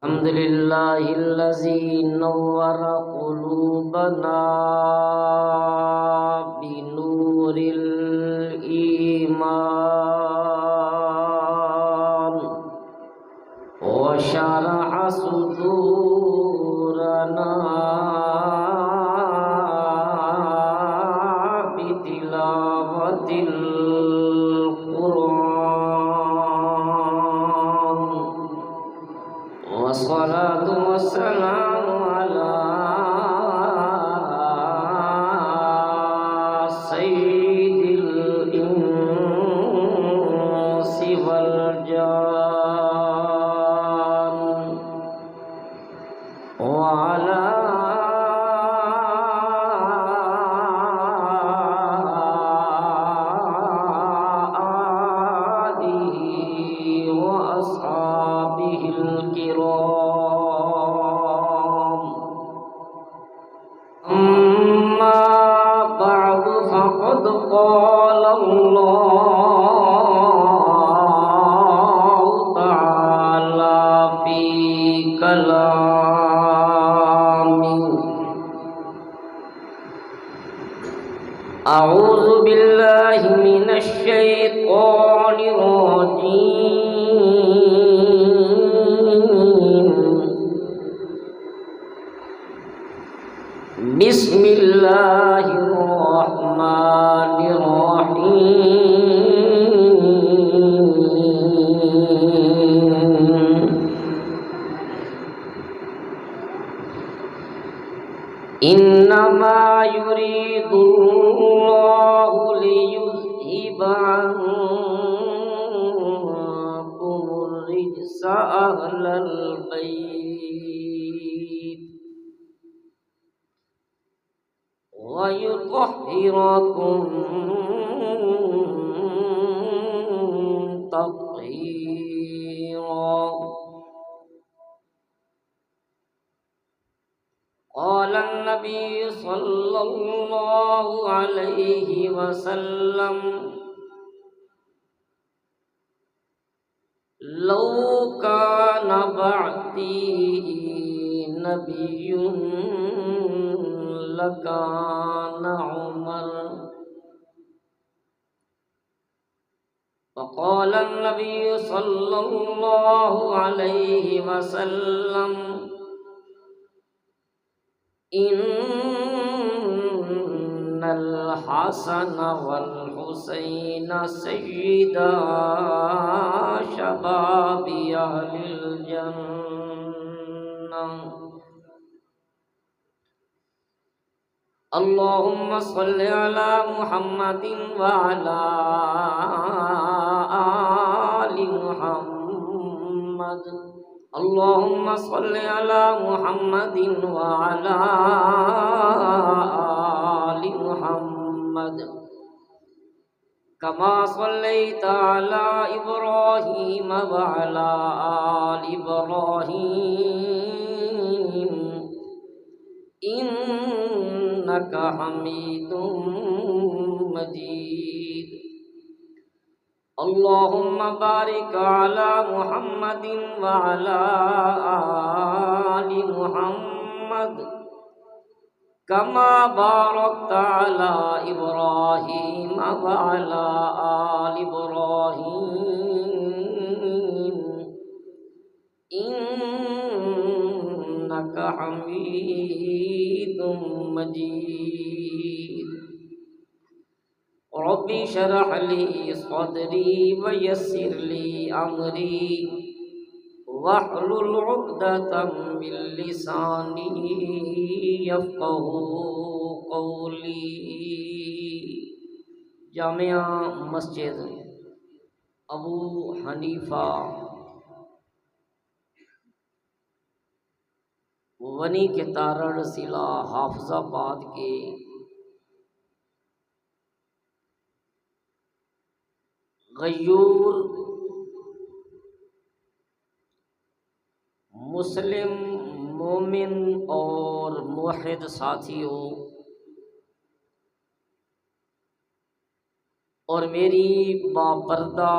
الحمد لله الذي نور قلوبنا بنور الإيمان وشرح صدورنا بتلاوة القرآن والصلاة والسلام على سيد الإنس والجان وعلى آله وأصحابه الكرام. أما بعد فقد قال الله تعالى في كلامه: أعوذ بالله من الشيطان الرجيم. بسم الله الرحمن الرحيم. إنما يريد الله ليذهب عنكم الرجس أهل البيت ويطهركم تطهيرا. قال النبي صلى الله عليه وسلم: لو كان بعدي نبي لكان عمر. فقال النبي صلى الله عليه وسلم: إن الحسن والحسين سيدا شباب أهل الجنة. اللهم صل على محمد وعلى آل محمد. اللهم صل على محمد وعلى آل محمد كما صليت على إبراهيم وعلى آل إبراهيم إنك حميد مجيد. اللهم بارك على محمد وعلى آل محمد كما باركت على إبراهيم وعلى آل إبراهيم إنك حميد مجيد. ربي اشرح لي صدري ويسر لي أمري واحلل عقدة من لساني يفقه قولي. جامعہ مسجد ابو حنیفہ ونی کے تارڑ ضلع حافظ آباد کے غیور مسلم مومن اور موحد ساتھیوں اور میری باپردہ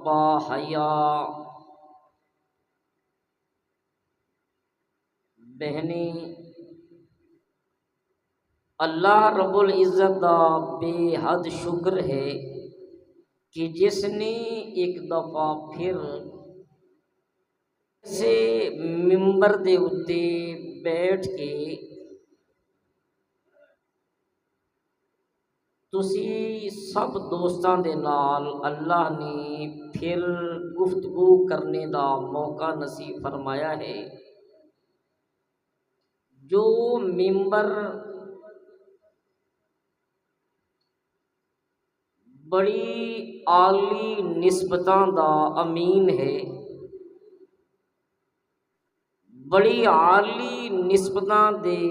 با حیا بہنیں، اللہ رب العزت دا بے حد شکر ہے کہ جس نے ایک دفعہ پھر سے ممبر دے اتے بیٹھ کے تسی سب دوستاں دے نال اللہ نے پھر گفتگو کرنے دا موقع نصیب فرمایا ہے۔ جو ممبر بڑی عالی نسبتاں دا امین ہے، بڑی عالی نسبتاں دے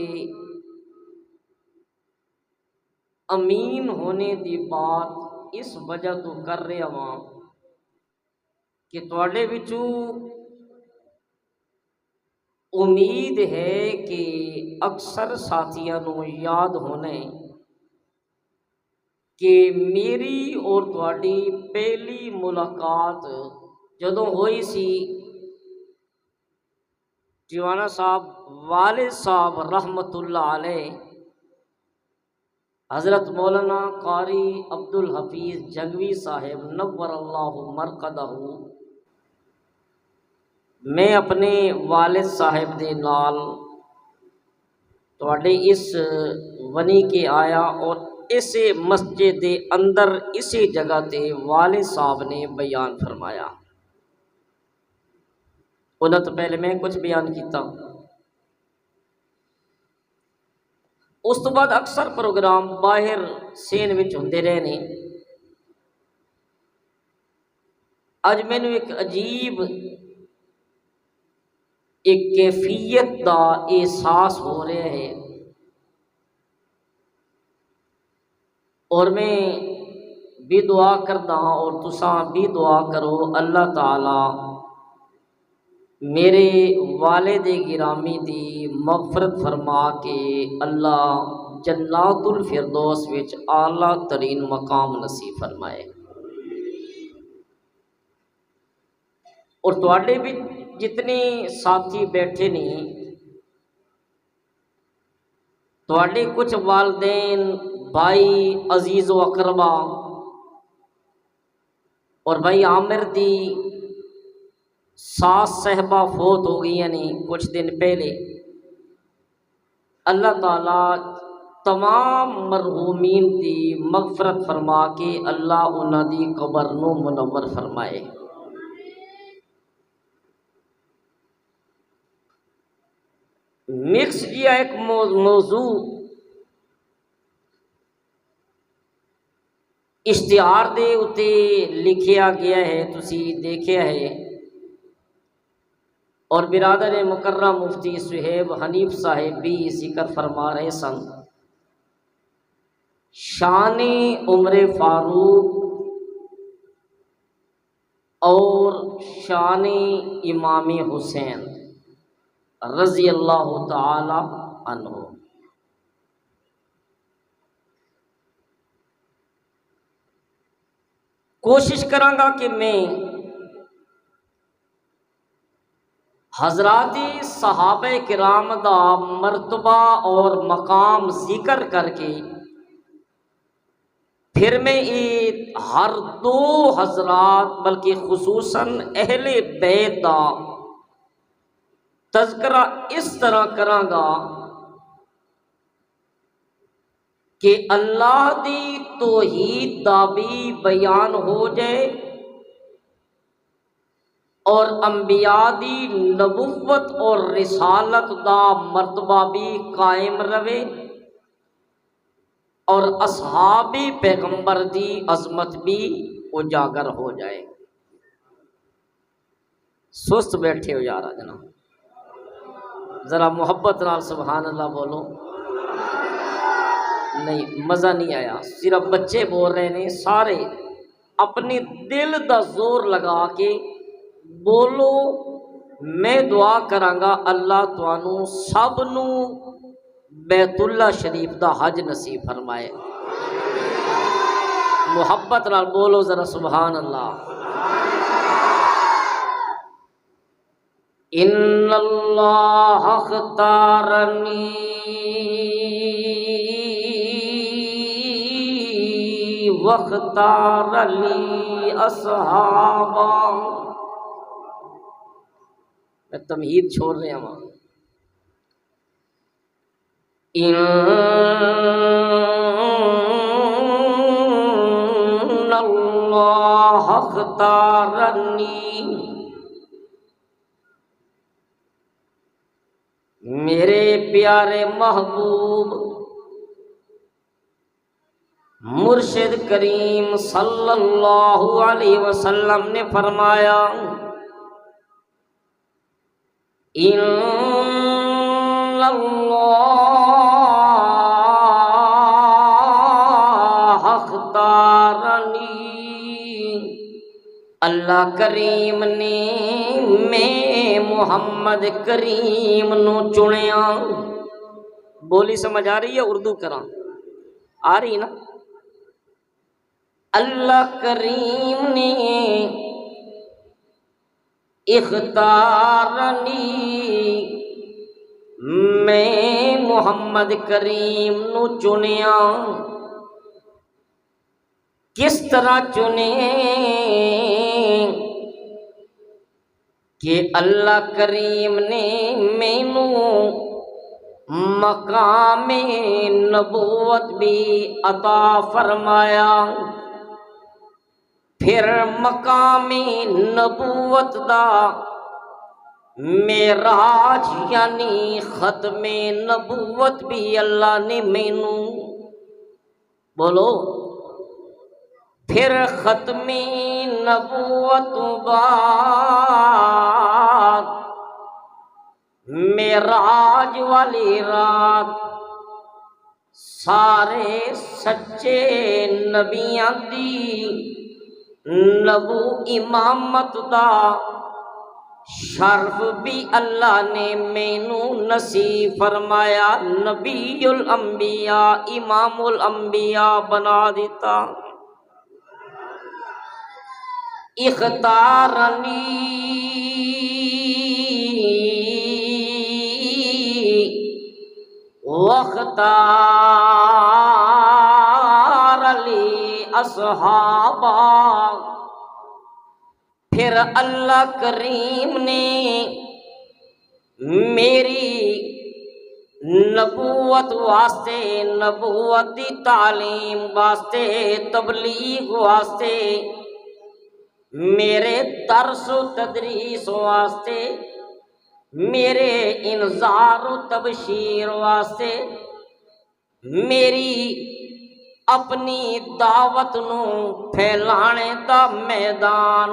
امین ہونے دی بات اس وجہ تو کر رہا ہاں کہ تواڈے وچوں امید ہے کہ اکثر ساتھیاں نو یاد ہونا ہے کہ میری اور تواڈی پہلی ملاقات جدوں ہوئی سی ٹیوانا صاحب والد صاحب رحمت اللہ علیہ حضرت مولانا قاری عبد الحفیظ جنگوی صاحب نور اللہ مرقدہ، میں اپنے والد صاحب دے نال تواڈے اس ونی کے آیا اور اسے مسجد دے اندر اسی جگہ تے والد صاحب نے بیان فرمایا۔ انہاں تو پہلے میں کچھ بیان کیتا، اس تو بعد اکثر پروگرام باہر سین وچ ہوندے رہے نے۔ اج مینوں ایک عجیب ایک کیفیت دا احساس ہو رہا ہے، اور میں بھی دعا کردا ہاں اور تساں بھی دعا کرو اللہ تعالی میرے والد گرامی دی مغفرت فرما کے اللہ جنات الفردوس وچ اعلیٰ ترین مقام نصیب فرمائے۔ اور تواڈے بھی جتنے ساتھی بیٹھے نے، تواڈے کچھ والدین، بھائی عزیز و اقربا، اور بھائی عامر دی ساس صاحبہ فوت ہو گئی نے کچھ دن پہلے۔ اللہ تعالی تمام مرحومین دی مغفرت فرما کے اللہ انہاں دی قبر نو منور فرمائے۔ مکس جیا ایک موضوع اشتہار دے اتے لکھیا گیا ہے، تسی دیکھیا ہے، اور برادر مکرم مفتی صہیب حنیف صاحب بھی ذکر فرما رہے سن۔ شان عمر فاروق اور شان امام حسین رضی اللہ تعالی عنہ۔ کوشش کراں گا کہ میں حضرات صحابہ کرام دا مرتبہ اور مقام ذکر کر کے پھر میں ہر دو حضرات بلکہ خصوصاً اہل بیت دا تذکرہ اس طرح کراں گا کہ اللہ دی توحید دا بھی بیان ہو جائے اور انبیاء دی نبوت اور رسالت دا مرتبہ بھی قائم رہے اور اصحاب پیغمبر دی عظمت بھی اجاگر ہو جائے۔ سست بیٹھے ہو یار جناب، ذرا محبت نال سبحان اللہ بولو۔ نہیں مزہ نہیں آیا، صرف بچے بول رہے نے، سارے اپنی دل دا زور لگا کے بولو۔ میں دعا کراں گا اللہ تانوں سب نو بیت اللہ شریف دا حج نصیب فرمائے۔ محبت نال بولو ذرا سبحان اللہ۔ ان اللہ اختارنی واختار لی اصحابا. میں تمہید چھوڑ رہا ہوں. ان اللہ اختارنی، میرے پیارے محبوب مرشد کریم صلی اللہ علیہ وسلم نے فرمایا ان اللہ اختارنی، اللہ کریم نے میں محمد کریم نو چنیا. بولی سمجھ آ رہی ہے؟ اردو کراں آ رہی نا؟ اللہ کریم نے اختارنی، میں محمد کریم نو چنیا. کس طرح چنے کہ اللہ کریم نے مینو مقام نبوت بھی عطا فرمایا. پھر مقام نبوت دا معراج یعنی ختم نبوت بھی اللہ نے مینو، بولو، پھر ختم نبوت بعد معراج والی رات سارے سچے نبیاں دی نبو امامت دا شرف بھی اللہ نے مینو نصیب فرمایا. نبی الانبیاء امام الانبیاء بنا دیتا. اختارنی واختار لی اصحابا. پھر اللہ کریم نے میری نبوت واسطے، نبوت دی تعلیم واسطے، تبلیغ واسطے، میرے درس و تدریس واسطے، میرے انذار و تبشیر واسطے، میری اپنی دعوت نو پھیلانے دا میدان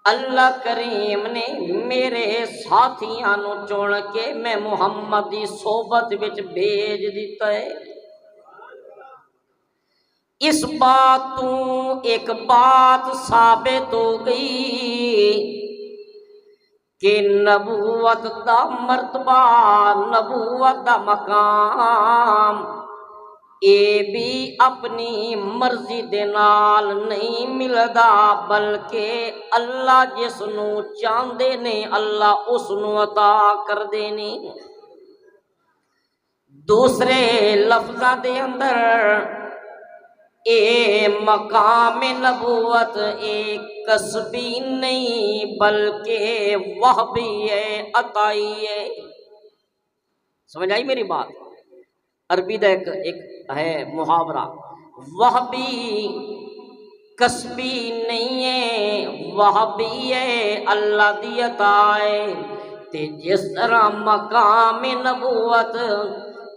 اللہ کریم نے میرے ساتھیاں نو چن کے میں محمد دی صحبت وچ بھیج دیتا ہے. اس بات تو ایک بات ثابت ہو گئی کہ نبوت دا مرتبہ، نبوت دا مقام اے بھی اپنی مرضی دے نال نہیں ملدا، بلکہ اللہ جس نو چاہندے نے اللہ اس نو عطا کر دینے. دوسرے لفظاں دے اندر اے مقام نبوت اے کسبی نہیں بلکہ وہبی ہے، عطائی ہے. سمجھ آئی میری بات؟ عربی دا ایک ہے محاورہ، وہبی کسبی نہیں ہے، وہبی ہے، اللہ دی عطا ہے. تے جس طرح مقام نبوت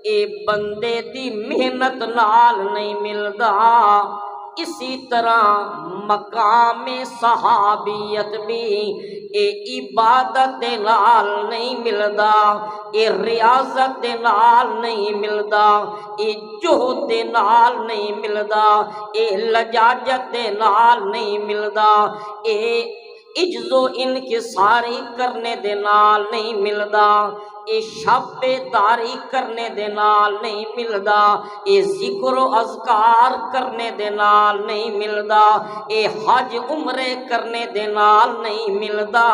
اے بندے دی محنت نال نہیں ملدا، اسی طرح مقام صحابیت بھی اے عبادت دے نال نہیں ملدا، اے ریاضت دے نال نہیں ملدا، اے جہد دے نال نہیں ملدا، اے لجاجت دے نال نہیں ملدا، اے عجز و انکساری کرنے دے نال نہیں ملدا. یہ شب داری کرنے دے نال نہیں ملدا، یہ ذکر و اذکار کرنے دے نال نہیں ملدا، یہ حج عمرے کرنے دے نال نہیں ملدا،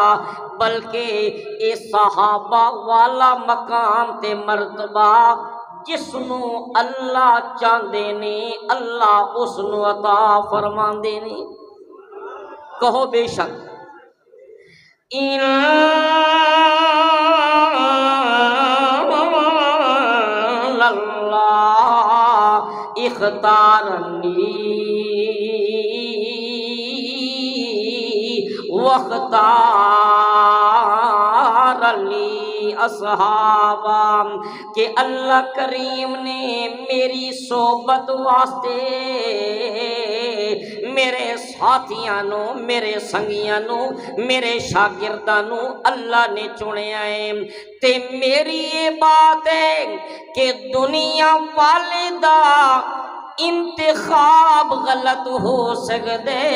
بلکہ یہ صحابہ والا مقام تے مرتبہ جس نو اللہ چاہندے نے اللہ اس نو عطا فرماندے نے۔ کہو بے شک ان اللہ اختارنی واختار لی اصحابا، کہ اللہ کریم نے میری صحبت واسطے میرے ساتھیاں نو، میرے سنگیاں نو، میرے شاگرداں نو اللہ نے چنیا ہے۔ تے میری یہ بات ہے کہ دنیا والے دا انتخاب غلط ہو سکدے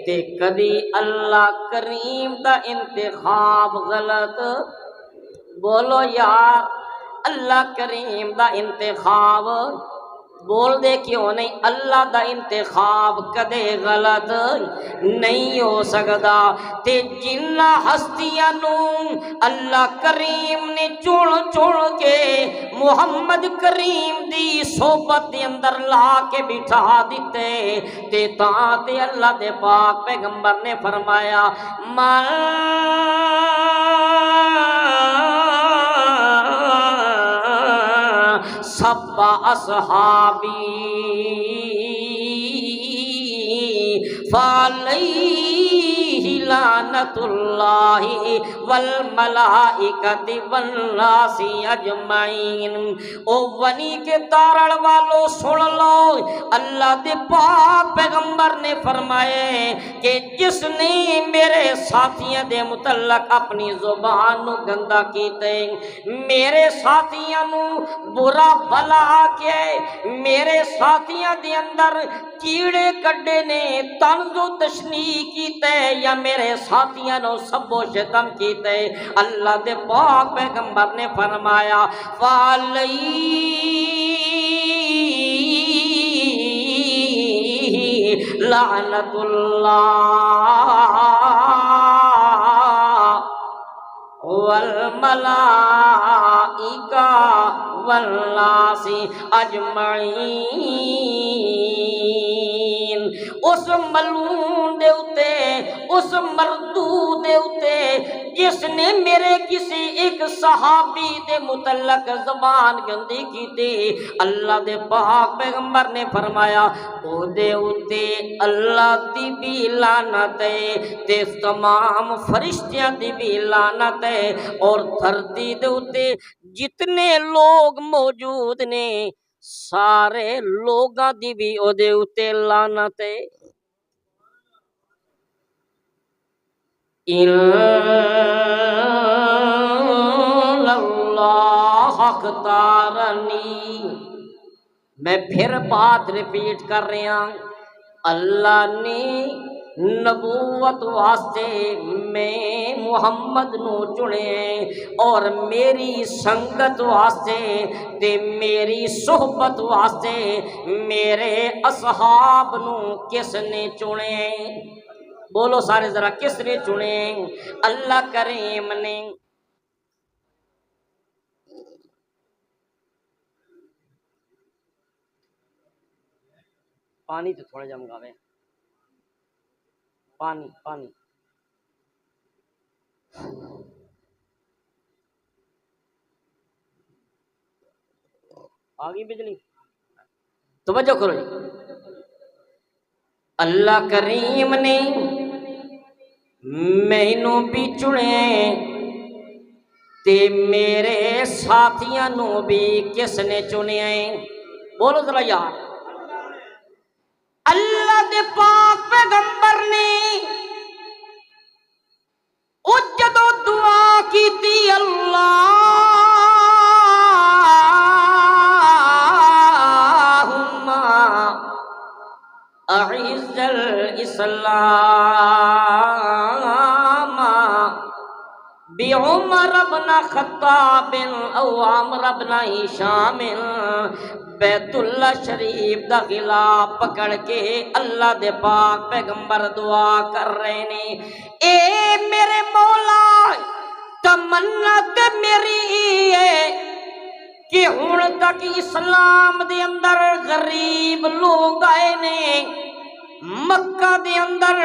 تے کدی اللہ کریم دا انتخاب غلط، بولو یار اللہ کریم دا انتخاب بول دے کیوں نہیں، اللہ دا انتخاب کدے غلط نہیں ہو سکدا۔ تے جنہ ہستیاں نو اللہ کریم نے چن چن کے محمد کریم دی صحبت دے اندر لا کے بٹھا دیتے، تے تاں تے اللہ دے پاک پیغمبر نے فرمایا من سب اصحابی فعلیہ لعنت اللہ والملائکۃ والناس اجمعین۔ او ونی کے تارڑ والو سن لو، اللہ دے پاک پیغمبر نے فرمائے کہ جس نے میرے ساتھیاں دے متعلق اپنی زبان نو گندا کیتے، میرے ساتھیاں نو برا بھلا کے، میرے ساتھیاں دے اندر کیڑے کڈے نے، طنز و تشنیع کیتے، یا میرے ساتھیاں نو سب و شتم کیتے، اللہ دے پاک پیغمبر نے فرمایا فعلیہ لعنت اللہ والملائکہ والناس اجمعین۔ اس ملعون دے اتے، اس مردود دے اتے جس نے میرے کسی ایک صحابی دے متعلق زبان گندی کی تھی، اللہ دے پاک پیغمبر نے فرمایا او دے اتے اللہ دی بھی لعنت ہے تے تمام فرشتیاں دی بھی لعنت ہے، اور دھرتی دے اتے جتنے لوگ موجود نے سارے لوگاں دی بھی او دے اتے لعنت ہے۔ اللہ اختارنی، میں پھر بات ریپیٹ کر رہا ہوں، اللہ نے نبوت واسطے میں محمد نو چنے، اور میری سنگت واسطے تے میری صحبت واسطے میرے اصحاب نو کس نے چنے؟ بولو سارے ذرا، کس نے چنے؟ اللہ کریم نے۔ پانی تو تھوڑا جا منگاوے، پانی پانی آگئی بجلی، توجہ کرو جی۔ اللہ کریم نے مینوں بھی چنے تے میرے ساتھیاں نو بھی کس نے چنے؟ بولو ذرا یار، اللہ دے پاک پیغمبر نے او جدو دعا کی تھی اللہم اعز الاسلام بعمر بن خطاب او عمرو بن ہشام بیت اللہ شریف دا غلاف پکڑ کے اللہ دے پاک پیغمبر دعا کر رہے نے، اے میرے مولا تمنا تے میری ہے کہ ہن تک اسلام دے اندر غریب لوگ آئے نے، مکہ دے اندر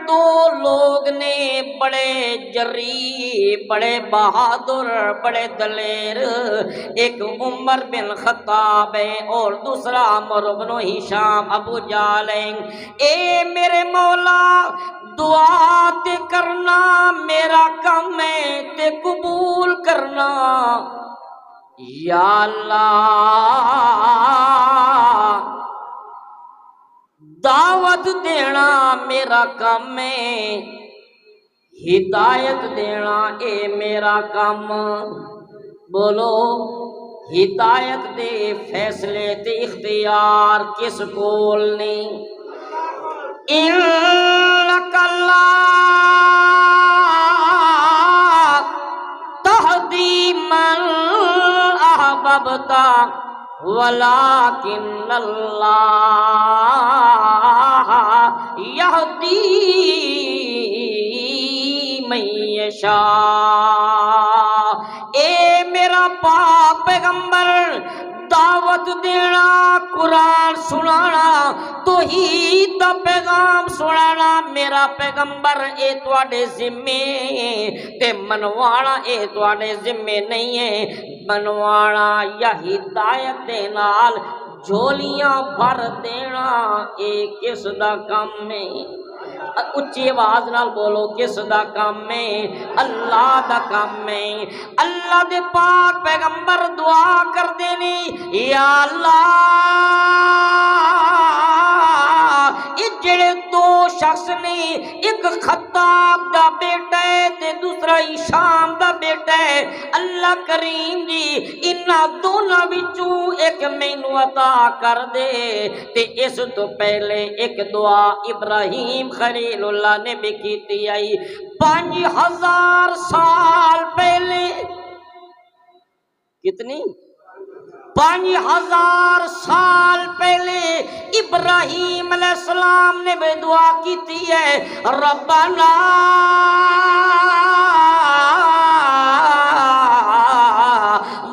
دو لوگ نے بڑے جری، بڑے بہادر، بڑے دلیر، ایک عمر بن خطاب ہے اور دوسرا عمرو بن ہشام ابو جہل ہے۔ اے میرے مولا دعا تے کرنا میرا کام ہے تے قبول کرنا، یا اللہ دعوت دینا میرا کام ہے، ہدایت دینا اے میرا کام، بولو ہدایت دے فیصلے تے اختیار کس کول نے؟ انک لا تہدی من احببت ولکن اللہ یہدی من یشاء۔ اے میرا پاک پیغمبر دعوت دینا، قرآن سنانا، توحید دا پیغام سنانا میرا پیغمبر اے تواڈے ذمے تے منوانا اے تواڈے ذمے نہیں ہے، منوانا یا ہدایت دے نال جھولیاں بھر دینا اے کس دا کام ہے؟ اچھی آواز نال بولو کس دا کام ہے؟ اللہ دا کام ہے۔ اللہ دے پاک پیغمبر دعا کر دینے، یا اللہ یہ جڑے دو شخص نے، ایک خطاب دا بیٹا ہے تے دوسرا ہشام دا بیٹا ہے، اللہ کریم جی انہاں دونوں وچوں ایک مینوں عطا کر دے۔ تے اس تو پہلے ایک دعا ابراہیم خلیل اللہ نے بھی کیتی آئی 5000 سال پہلے، کتنی؟ 5000 سال پہلے ابراہیم علیہ السلام نے بھی دعا کیتی ہے، ربنا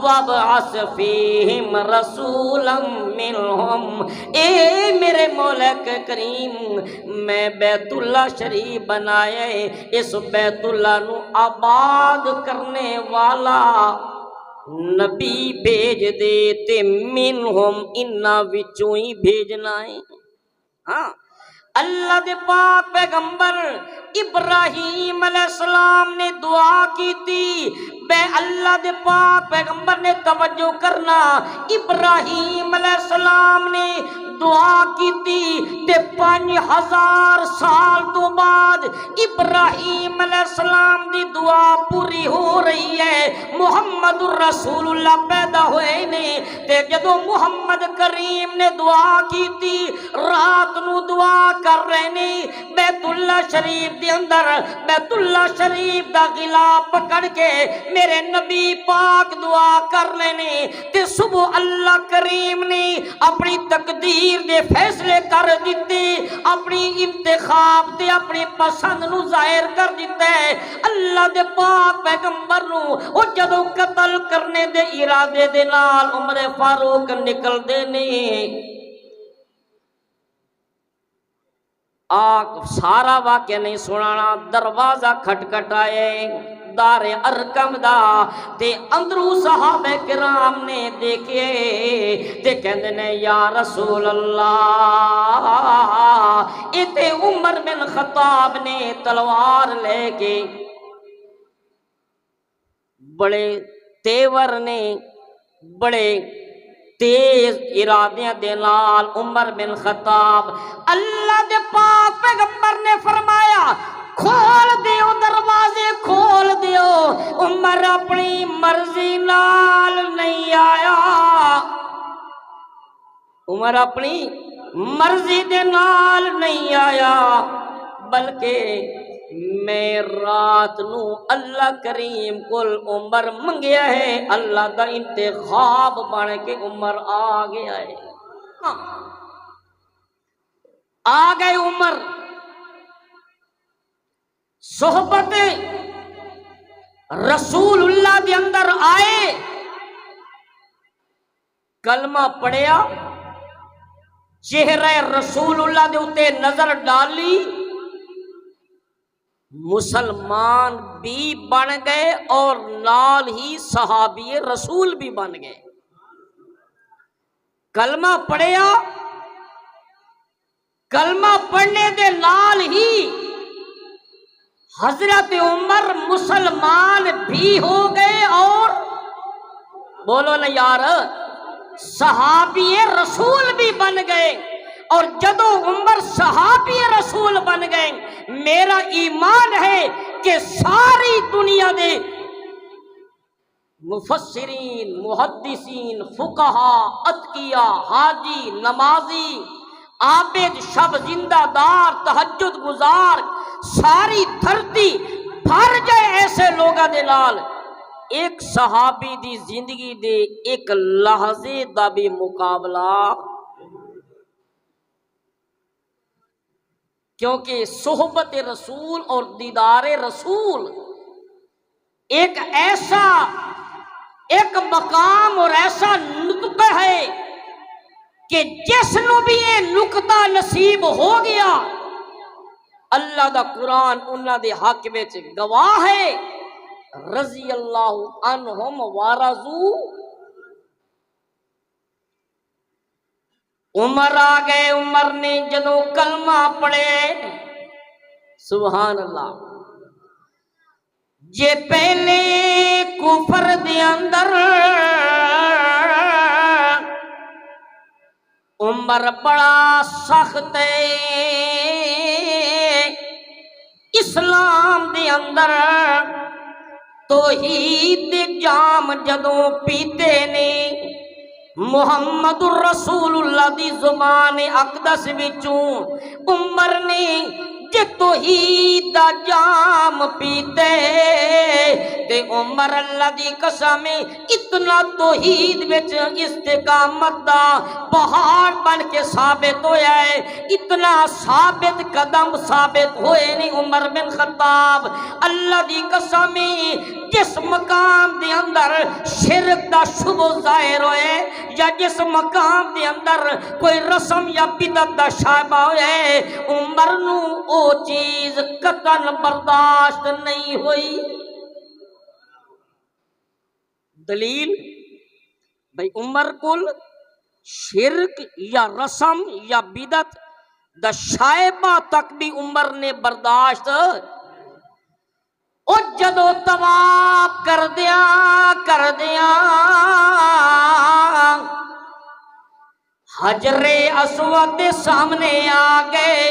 وابعث فیہم رسولا منہم۔ اے میرے مولا کریم میں بیت اللہ شریف بنایا ہے، اس بیت اللہ نو آباد کرنے والا نبی بھیج دے تے منہم انہاں وچوں ہی بھیجنا ہے۔ ہاں اللہ دے پاک پیغمبر ابراہیم علیہ السلام نے دعا کی تھی، بے اللہ دے پاک پیغمبر نے توجہ کرنا، ابراہیم علیہ السلام نے دعا کی تھی تے 5000 سال تو بعد ابراہیم علیہ السلام دی دعا پوری ہو رہی ہے، محمد الرسول اللہ پیدا ہوئے نے تے جدو محمد کریم نے دعا کی تھی رات نو دعا کر رہے نے، بیت اللہ شریف دے اندر بیت اللہ شریف دا غلاف پکڑ کے میرے نبی پاک دعا کر لینے تے صبح اللہ کریم نے اپنی تقدیر دے فیصلے کر دیتے، اپنی انتخاب تے اپنی پسند نو ظاہر کر دیتا ہے۔ اللہ دے پاک پیغمبر نو او جدو قتل کرنے دے ارادے دے نال عمر فاروق نکل دے نے، سارا واقعہ نہیں سنانا، دروازہ کھٹکھٹائے دار ارکم دا تے اندروں صحابہ کرام نے دیکھے تے کہندے نے یا رسول اللہ، اتے عمر بن خطاب نے تلوار لے کے بڑے تیور نے، بڑے تیز ارادیاں دے نال عمر بن خطاب، اللہ دے پاک پیغمبر نے فرمایا کھول دیو دروازے کھول دیو، عمر اپنی مرضی نال نہیں آیا، عمر اپنی مرضی دے نال نہیں آیا بلکہ میں رات نو اللہ کریم کل عمر منگیا ہے، اللہ دا انتخاب بن کے عمر آ گیا ہے، آ گئے عمر، صحبت رسول اللہ دے اندر آئے، کلمہ پڑھیا، چہرہ رسول اللہ دے اتے نظر ڈالی، مسلمان بھی بن گئے اور نال ہی صحابی رسول بھی بن گئے۔ کلمہ پڑھیا، کلمہ پڑھنے دے نال ہی حضرت عمر مسلمان بھی ہو گئے اور بولو نا یار صحابی رسول بھی بن گئے، اور جدو عمر صحابی رسول بن گئے، میرا ایمان ہے کہ ساری دنیا دے مفسرین، محدثین، فقہا، اتقیاء، حاجی، نمازی، عابد، شب زندہ دار، تہجد گزار، ساری دھرتی بھر جائے ایسے لوگاں دے نال، ایک صحابی دی زندگی دے ایک لحظے دا بھی مقابلہ، کیونکہ صحبت رسول اور دیدار رسول ایک ایسا ایک مقام اور ایسا نقطہ ہے کہ جس نو بھی یہ نقطہ نصیب ہو گیا، اللہ دا قرآن انہاں دے حق وچ گواہ ہے، رضی اللہ عنہم ورضوا۔ عمر آ گئے، عمر نے جدو کلمہ پڑھے، سبحان اللہ، جے پہلے کفر دے اندر عمر بڑا سخت ہے، اسلام دے اندر توحید جام جدو پیتے نے، محمد الرسول اللہ دی زبان اقدس وچوں عمر نے جے توحید دا جام پیتے تے عمر اللہ دی قسم اتنا توحید وچ استقامت دا پہاڑ بن کے ثابت ہویا ہے، اتنا ثابت قدم ثابت ہوئے نہیں عمر بن خطاب، اللہ دی قسم جس مقام دے اندر شرک دا شبہ ظاہر ہوئے، یا جس مقام دے اندر کوئی رسم یا بدعت دا شائبہ ہوئے، عمر نو او چیز قطعاً برداشت نہیں ہوئی۔ دلیل بھئی عمر کل شرک یا رسم یا بدعت دا شائبہ تک بھی عمر نے برداشت، او جدو طواف کر دیا حجر اسود سامنے آ گئے،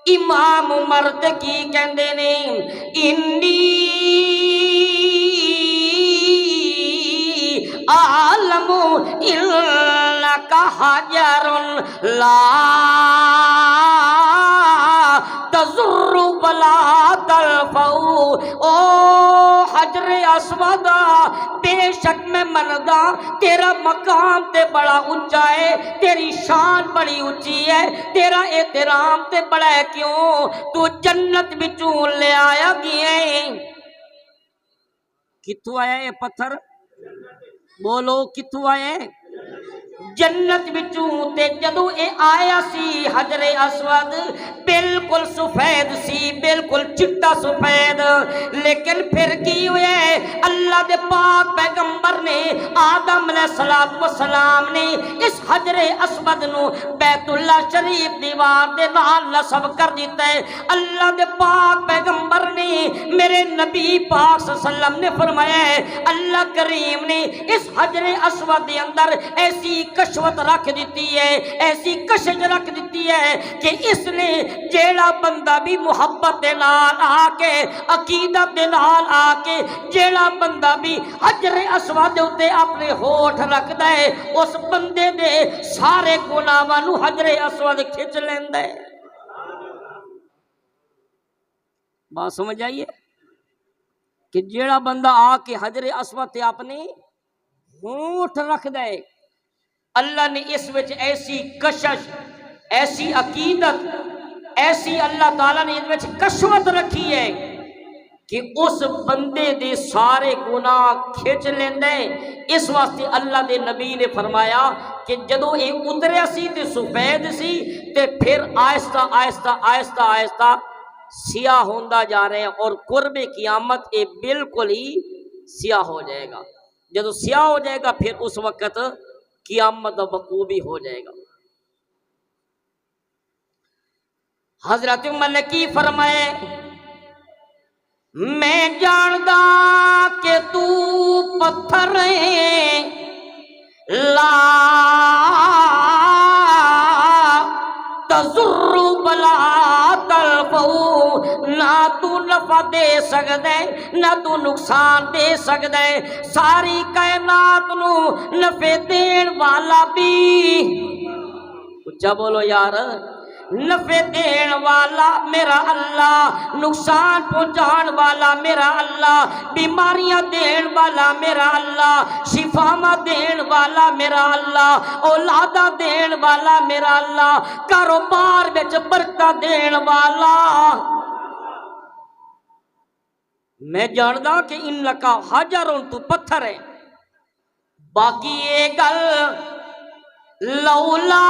امام عمر کی کہندے نے انی عالم انکا حجر لا تضر ولا تنفع، او حجر اسود بے شک میں مندہ تیرا مقام تے بڑا اونچا ہے، تیری شان بڑی اونچی ہے، تیرا احترام تے بڑا ہے، کیوں تو جنت بچوں لے آیا گیا ہے۔ کتوں آیا ہے پتھر؟ بولو کتوں آیا ہے؟ جنت بچوں تے جدو اے آیا سی حجر اسود بالکل سفید سی، بالکل چٹا سفید، لیکن پھر کی ہوئے اللہ دے پاک پیغمبر نے آدم علیہ السلام نے اس حجر اسود نو بیت اللہ شریف دیوار دے نال نصب کر دیتا ہے۔ اللہ دے پاک پیغمبر نے میرے نبی پاک صلی اللہ علیہ وسلم نے فرمایا ہے، اللہ کریم نے اس حجر اسود دے اندر ایسی کشوت رکھ دیتی ہے، ایسی کشش رکھ دیتی ہے کہ اس نے جیڑا بندہ بھی محبت دے نال آ کے عقیدت دے نال آ کے جیڑا بندہ بھی حجر اسود تے اپنے ہوٹھ رکھدا ہے، اس بندے دے سارے گناہاں نو حجر اسود کھچ لیندا ہے۔ بات سمجھ آئیے کہ جیڑا بندہ آ کے حجر اسود تے اپنے ہونٹ رکھ دے، اللہ نے اس وچ ایسی کشش، ایسی عقیدت، ایسی اللہ تعالیٰ نے اس وچ کشوت رکھی ہے کہ اس بندے دے سارے گناہ کھچ لیندے۔ اس واسطے اللہ دے نبی نے فرمایا کہ جدو یہ اتریا سی تے سفید سی تے پھر آہستہ آہستہ آہستہ آہستہ سیاہ ہوندا جا رہے ہیں، اور قرب قیامت یہ بالکل ہی سیاہ ہو جائے گا۔ جدو سیاہ ہو جائے گا پھر اس وقت قیامت وقوع بھی ہو جائے گا۔ حضرت عمر نے کی فرمائے، میں جاندا کہ تو پتھر لا تضر بلا تلفو، نہ تو نفع دے سکدے نہ تو نقصان دے سکدے، ساری کائنات نو نفع دین والا بھی، اچھا بولو یار، نفع دین والا میرا اللہ، نقصان پہنچان والا میرا اللہ، بیماریاں دین والا میرا اللہ، شفاواں دین والا میرا اللہ، اولاداں دین والا میرا اللہ، کاروبار وچ برکت دین والا۔ میں جاندا کہ ان لکا حجرن، تو پتھر ہے، باقی یہ گل لولا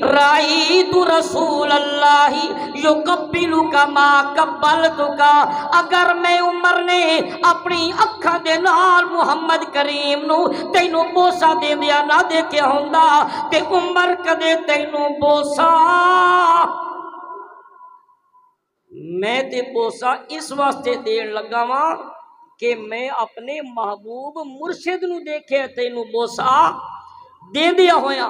رأیت رسول اللہ یقبلک ما قبلتک، اگر میں عمر نے اپنی اکھاں دے نال محمد کریم نو تینو بوسا دے دیا نہ دیکھیا ہوندا تے عمر کدے تینو بوسا، میں تے بوسا اس واسطے دین لگا واں کہ میں اپنے محبوب مرشد نو دیکھے تینو بوسا دے دیا ہویا۔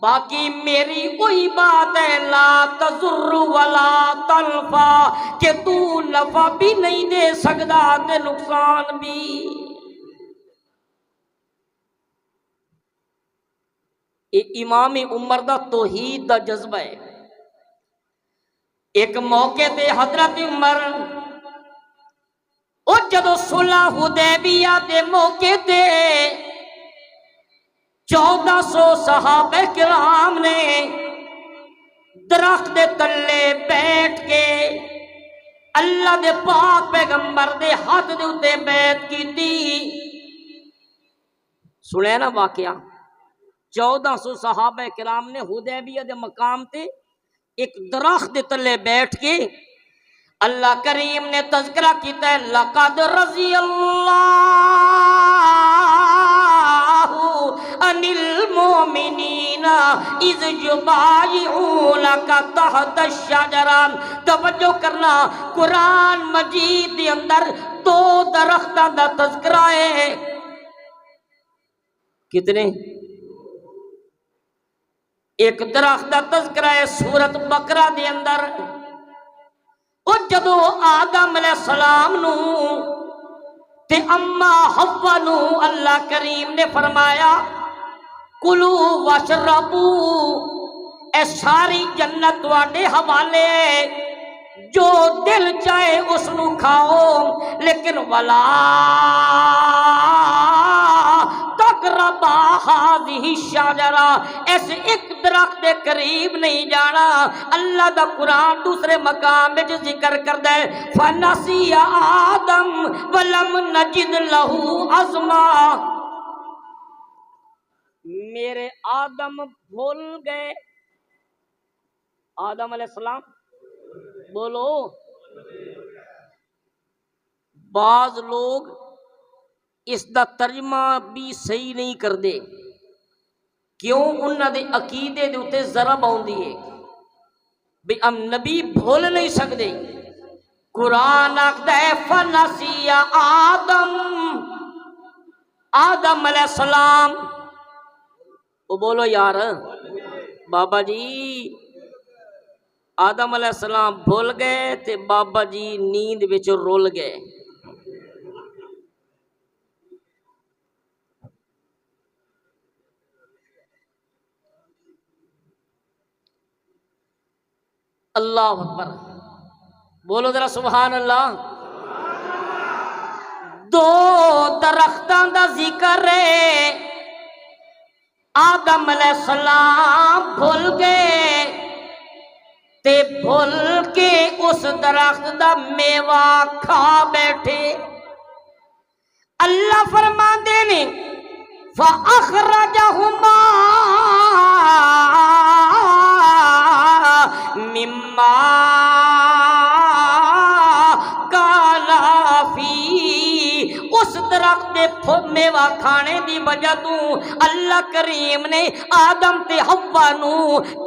باقی میری کوئی بات ہے لا تضر ولا تنفع، کہ تو نفع بھی نہیں دے سکدا تے نقصان بھی۔ امام عمر دا توحید دا جذبہ ہے۔ ایک موقع تے حضرت عمر او جدو صلح حدیبیہ دے موقع تے 1400 صحابہ کرام نے درخت دے تلے بیٹھ کے اللہ دے پاک پیغمبر دے ہاتھ دے اتے بیعت کی تھی۔ سنے نا واقعہ، 1400 صحابہ کرام نے حدیبیہ دے مقام تے ایک درخت دے تلے بیٹھ کے اللہ کریم نے تذکرہ کیتا ہے، لقد رضی اللہ عن المؤمنین اذ یبایعونک تحت الشجرہ۔ توجہ کرنا، قرآن مجید دے اندر 2 درختاں دا تذکرہ ہے۔ کتنے؟ ایک درخت دا تذکرہ ہے سورت بقرہ دے اندر، اور جدو آدم علیہ السلام نو تے اما حوا نو اللہ کریم نے فرمایا کلو واشربو، اے ساری جنت تواڈے حوالے، جو دل چاہے اس نو کھاؤ، لیکن ولا تقربا ہذہ الشجرہ، ایسے ایک درخت دے قریب نہیں جانا۔ اللہ دا قرآن دوسرے مقام میں ذکر کردا ہے فنسی آدم ولم نجد لہ عزما، میرے آدم بھول گئے، آدم علیہ السلام بولو۔ بعض لوگ اس دا ترجمہ بھی صحیح نہیں کر دے، کیوں؟ انہاں دے عقیدے دے اتے ضرب آوندی ہے بھی ہم نبی بھول نہیں سکتے۔ قرآن آکھدا ہے فنسی آدم، آدم علیہ السلام، وہ بولو یار بابا جی، آدم علیہ السلام بھول گئے تے بابا جی نیند وچ رول گئے۔ اللہ اکبر، بولو ذرا سبحان اللہ۔ دو درختاں دا ذکر ہے، آدم علیہ السلام بھول گئے تے بھول کے اس درخت دا میوہ کھا بیٹھے۔ اللہ فرماندے نے فَأَخْرَجَهُمَا مِمَّا كَانَا فِيهِ، اس درخت دے میوہ کھانے دی وجہ تو اللہ کریم نے آدم تے حوا نو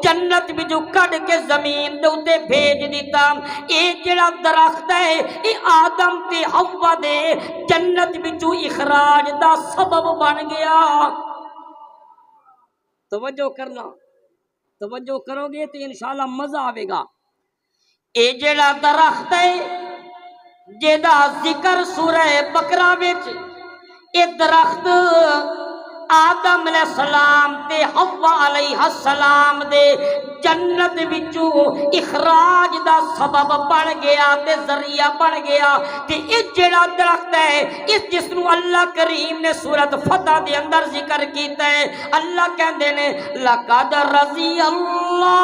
جنت وچوں کڈ کے زمین دے اوتے بھیج دیتا۔ اے جڑا درخت ہے اے آدم تے حوا دے جنت وچوں اخراج دا سبب بن گیا۔ توجہ کرنا، توجہ کرو گے تو انشاءاللہ مزہ آئے گا۔ اے جڑا درخت ہے جیدا ذکر سورہ بقرہ وچ، اے درخت آدم علیہ السلام تے حوا علیہ السلام دے جنت وچوں اخراج دا سبب بن گیا تے ذریعہ بن گیا۔ تے اے جڑا درخت ہے اس جس نو اللہ کریم نے سورۃ فتح دے اندر ذکر کیتا ہے، اللہ کہندے نے لقد رضی اللہ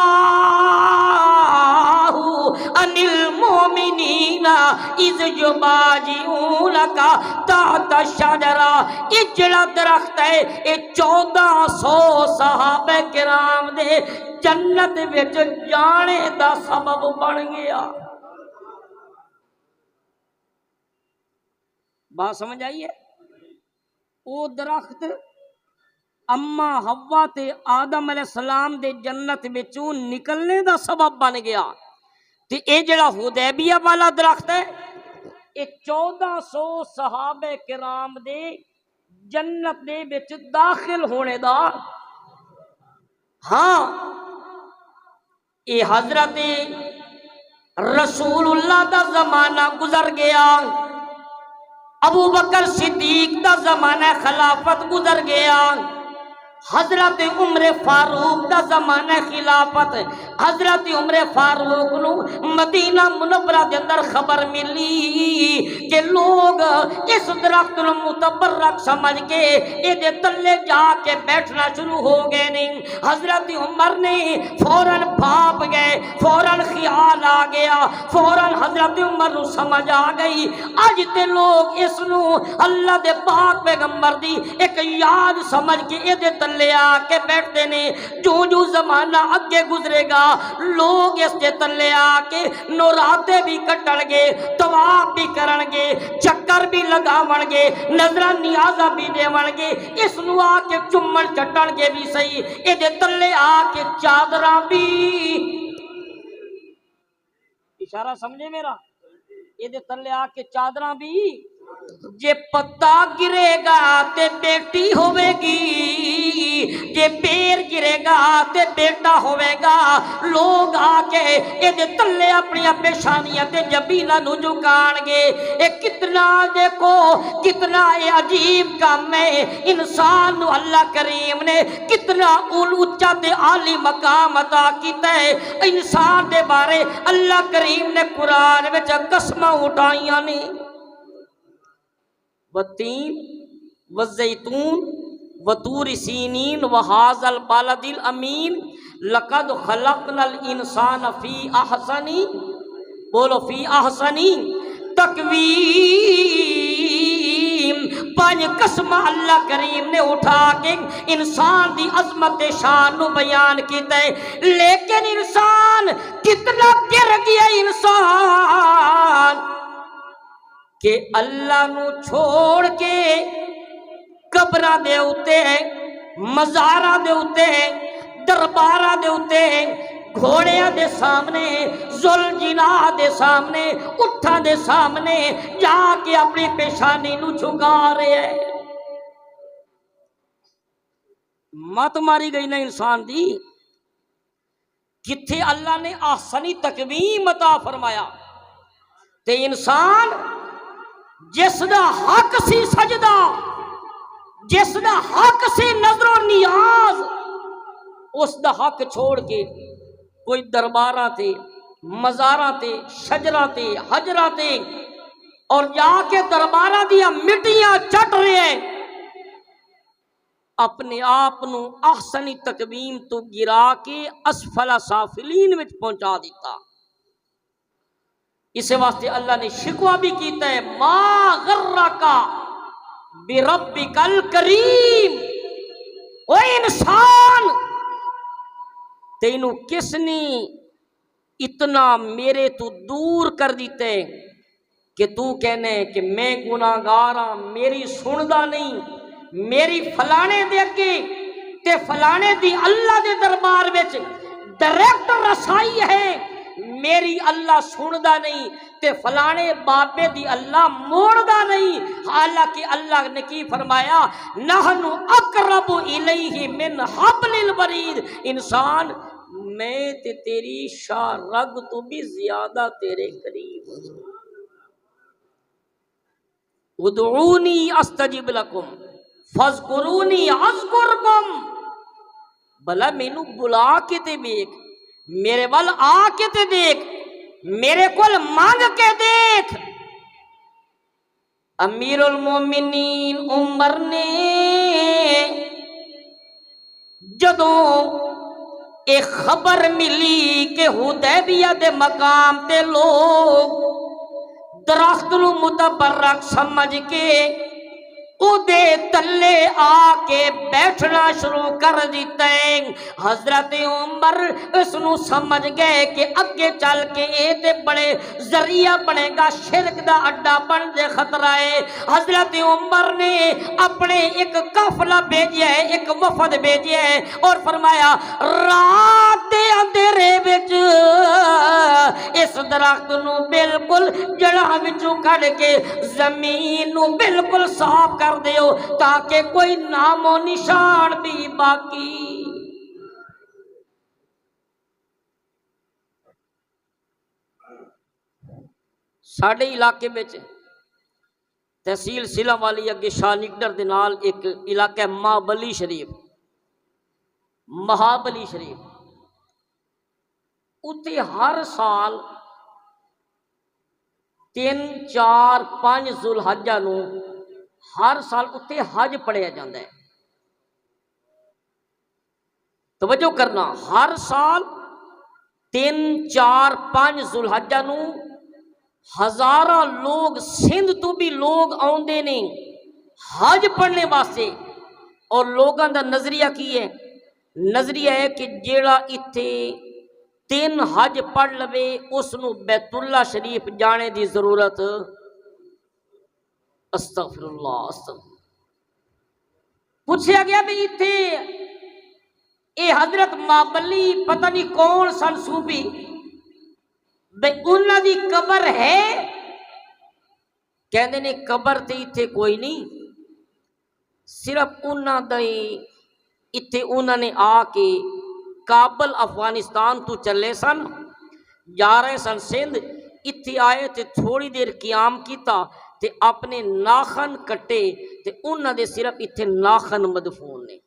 عن المؤمنین اذ یبایعونک تحت الشجرہ۔ اے جڑا درخت ہے اے 1400 صحابہ کرام دے جنت وچ جانے دا سبب بن گیا۔ بات سمجھ آئیے؟ او درخت اما حوا تے آدم علیہ السلام دے جنت وچوں نکلنے دا سبب بن گیا۔ تے اے جڑا حدیبیہ والا درخت ہے اے 1400 صحابہ کرام دے جنت دے وچ داخل ہونے دا، ہاں اے حضرت رسول اللہ دا زمانہ گزر گیا، ابو بکر صدیق دا زمانہ خلافت گزر گیا، حضرت عمر فاروق دا زمانہ خلافت، حضرت عمر فاروق نو مدینہ منورہ دے اندر خبر ملی کہ لوگ اس درخت نو متبرک سمجھ کے اے دے تلے جا کے بیٹھنا شروع ہو گئے نہیں۔ حضرت عمر نے فوراً بھاپ گئے، فوراً خیال آ گیا، فوراً حضرت عمر نو سمجھ آ گئی اج تے لوگ اس نو اللہ دے پاک پیغمبر دی ایک یاد سمجھ کے اے دے تلے لے آ کے بیٹھتے نے۔ جو زمانہ اگے گزرے گا لوگ اس کے تلے آ کے نوراتے بھی کٹن گے، طواف بھی کرن گے، چکر بھی لگاون گے، نظرہ نیازہ بھی دیون گے، اس نو آ کے چمن چٹن گے بھی صحیح، اے دے تلے آ کے چادراں بھی، اشارہ سمجھے میرا، اے دے تلے آ کے چادراں بھی، جے پتا گرے گا تے بیٹی ہوئے گی، جے پیر گرے گا تے بیٹا ہوئے گا۔ لوگ آ کے اے دے تلے اپنی پیشانیاں تے جبینہ نو جھکان گے۔ اے کتنا دیکھو کتنا اے عجیب کام ہے، انسان نو اللہ کریم نے کتنا اونچا تے عالی مقام عطا کیتا ہے۔ انسان دے بارے اللہ کریم نے قرآن وچ قسماں اٹھائیاں نے، والتین والزیتون وطور سینین وہذا البلد الامین لقد خلقنا الانسان فی احسن، بولو فی احسن تقویم۔ پانچ قسم اللہ کریم نے اٹھا کے انسان دی عظمت شان نو بیان کیتا ہے، لیکن انسان کتنا گر گیا انسان کہ اللہ نو چھوڑ کے قبراں دے اوتے، مزاراں دے اوتے، درباراں دے اوتے، گھوڑیاں دے سامنے، ذوالجناح دے سامنے، اٹھاں دے سامنے جا کے اپنی پیشانی نو جھکا رہے ہیں۔ مت ماری گئی نا انسان دی، کتھے اللہ نے احسنی تقویم عطا فرمایا تے انسان جس دا حق سی سجدہ، جس دا حق سی نظر و نیاز، اس دا حق چھوڑ کے کوئی درباراں تے، مزاراں تے شجراں تے حجراں تے اور جا کے درباراں دیا مٹیاں چٹ رہے ہیں، اپنے آپ نو احسنی تقویم تو گرا کے اسفل سافلین وچ پہنچا دیتا۔ اس واسطے اللہ نے شکوہ بھی کیتا ہے، ما غرکا بربک الکریم، او انسان تینوں کس نے اتنا میرے تو دور کر دیتے کہ تو کہنے کہ میں گناہگار ہاں، میری سندا نہیں، میری فلانے دے اگے تے فلانے دی اللہ دے دربار وچ ڈائریکٹ رسائی ہے، میری اللہ سندا نہیں تے فلانے بابے دی اللہ موڑدا نہیں۔ حالانکہ اللہ نے کی فرمایا، نحن اقرب الیہ من حبل الورید، انسان میں تے تیری شاہ رگ تو بھی زیادہ تیرے قریب ہوں۔ ادعونی استجب لکم فاذکرونی اذکرکم، بلا مینو بلا کے تے دیکھ، میرے وال آ کے تے دیکھ، میرے کول مانگ کے دیکھ۔ امیر المومنین عمر نے جدوں ایک خبر ملی کہ حدیبیہ دے مقام تے لوگ درخت نو متبرک سمجھ کے او دے تلے آ کے بیٹھنا شروع کر دیتے ہیں، حضرت عمر اس نو سمجھ گئے کہ اگے چل کے اے تے بڑے ذریعہ بنے گا، شرک دا اڈا بن دے خطرہ ہے۔ حضرت عمر نے اپنے ایک قافلہ بھیجیا ہے، ایک وفد بھیجیا ہے اور فرمایا، رات دے اندھیرے وچ اس درخت نو بالکل جڑاں وچوں کڈ کے زمین نو بالکل صاف کر دیو تاکہ کوئی نام و نشان بھی باقی۔ ساڈے علاقے میں تحصیل سلا والی اگے شاہ نگڑر دے نال ایک علاقہ مہابلی شریف، مہابلی شریف، اتھے ہر سال 3 4 5 ذوالحجہ نو ہر سال اتھے حج پڑھیا جاندہ ہے۔ توجہ کرنا، ہر سال 3 4 5 ذوالحجہ نو ہزارہ لوگ سندھ تو بھی لوگ آندے نے حج پڑھنے واسطے، اور لوگاں دا نظریہ کی ہے؟ نظریہ ہے کہ جیڑا اتھے 3 حج پڑھ لوے اس نو بیت اللہ شریف جانے دی ضرورت، استغفر اللہ استغفر۔ پوچھا گیا بھی اتھے اے حضرت مابلی پتہ نہیں کون سن صوفی، بے انہاں دی قبر ہے؟ کہندے نے قبر تے اتھے کوئی نہیں، صرف انہاں دے اتھے انہاں نے آ کے کابل افغانستان تو چلے سن، جا رہے سن سندھ، اتھے آئے تے تھوڑی دیر قیام کیتا تے اپنے ناخن کٹے تے انہاں دے صرف اتھے ناخن مدفون نے۔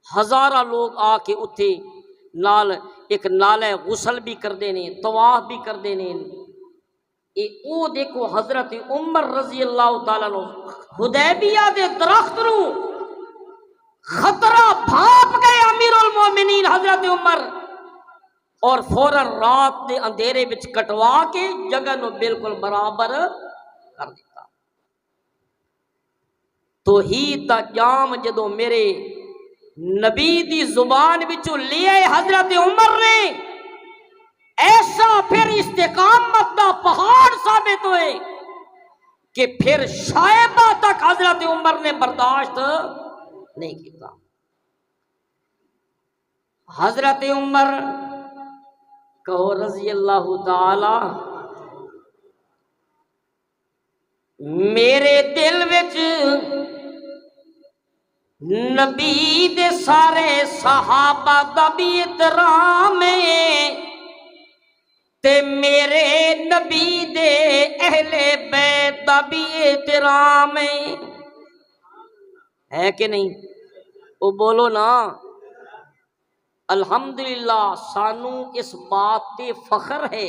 ہزارہ لوگ آ کے اتھے نال ایک نالے غسل بھی کر دینے، طواف بھی کر دینے۔ او دیکھو حضرت عمر رضی اللہ تعالیٰ عنہ حدیبیہ دے درخت نو خطرہ بھاپ گئے امیر المومنین حضرت عمر، اور فوراً رات دے اندھیرے وچ کٹوا کے جگہ نو بالکل برابر کر دیتا۔ توحید دا جام جدو میرے نبی دی زبان وچوں لے آئے حضرت عمر نے، ایسا پھر استقامت دا پہاڑ ثابت ہوئے کہ پھر شائبہ تک حضرت عمر نے برداشت نہیں کیتا۔ حضرت عمر کہو رضی اللہ تعالی، میرے دل وچ نبی دے سارے صحابہ دا بھی احترام ہے تے میرے نبی دے اہل بیت دا بھی احترام ہے کہ نہیں؟ وہ بولو نا، الحمدللہ سانو اس بات تے فخر ہے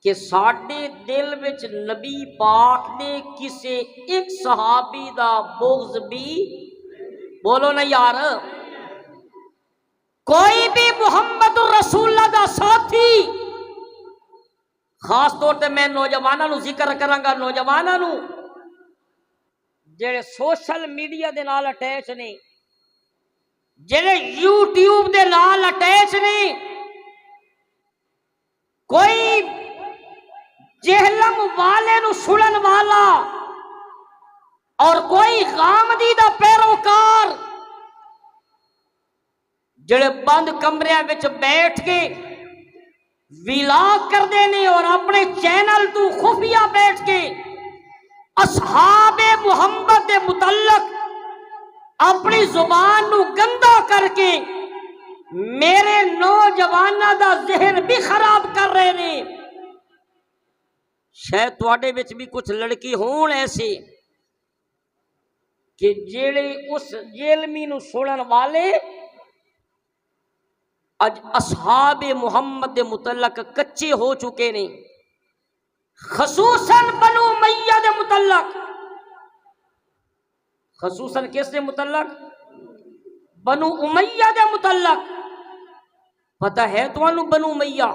کہ ساڈے دل وچ نبی پاک نے کسے ایک صحابی دا بغض بھی، بولو نا یار، کوئی بھی محمد رسول اللہ دا ساتھی، خاص طور تے میں نوجواناں نو ذکر کراں گا، نوجواناں نو جڑے سوشل میڈیا دے نال اٹیچ نے، جڑے یوٹیوب دے نال اٹیچ نے، کوئی جہلم والے نو سنن والا اور کوئی غامدی دا پیروکار جڑے بند کمریاں وچ بیٹھ کے ویلاگ کردے نے اور اپنے چینل تو خفیہ بیٹھ کے اصحاب محمد دے متعلق اپنی زبان نو گندا کر کے میرے نوجواناں دا ذہن بھی خراب کر رہے نے۔ شاید تواڈے وچ بھی کچھ لڑکی ہون ایسے کہ جڑے اس جیلمی نو سنن والے اج اصحاب محمد دے متعلق کچے ہو چکے نے، خصوصاً بنو امیہ دے متعلق، خصوصاً کس دے متعلق؟ بنو امیہ دے متعلق۔ پتہ ہے تانوں بنو امیہ؟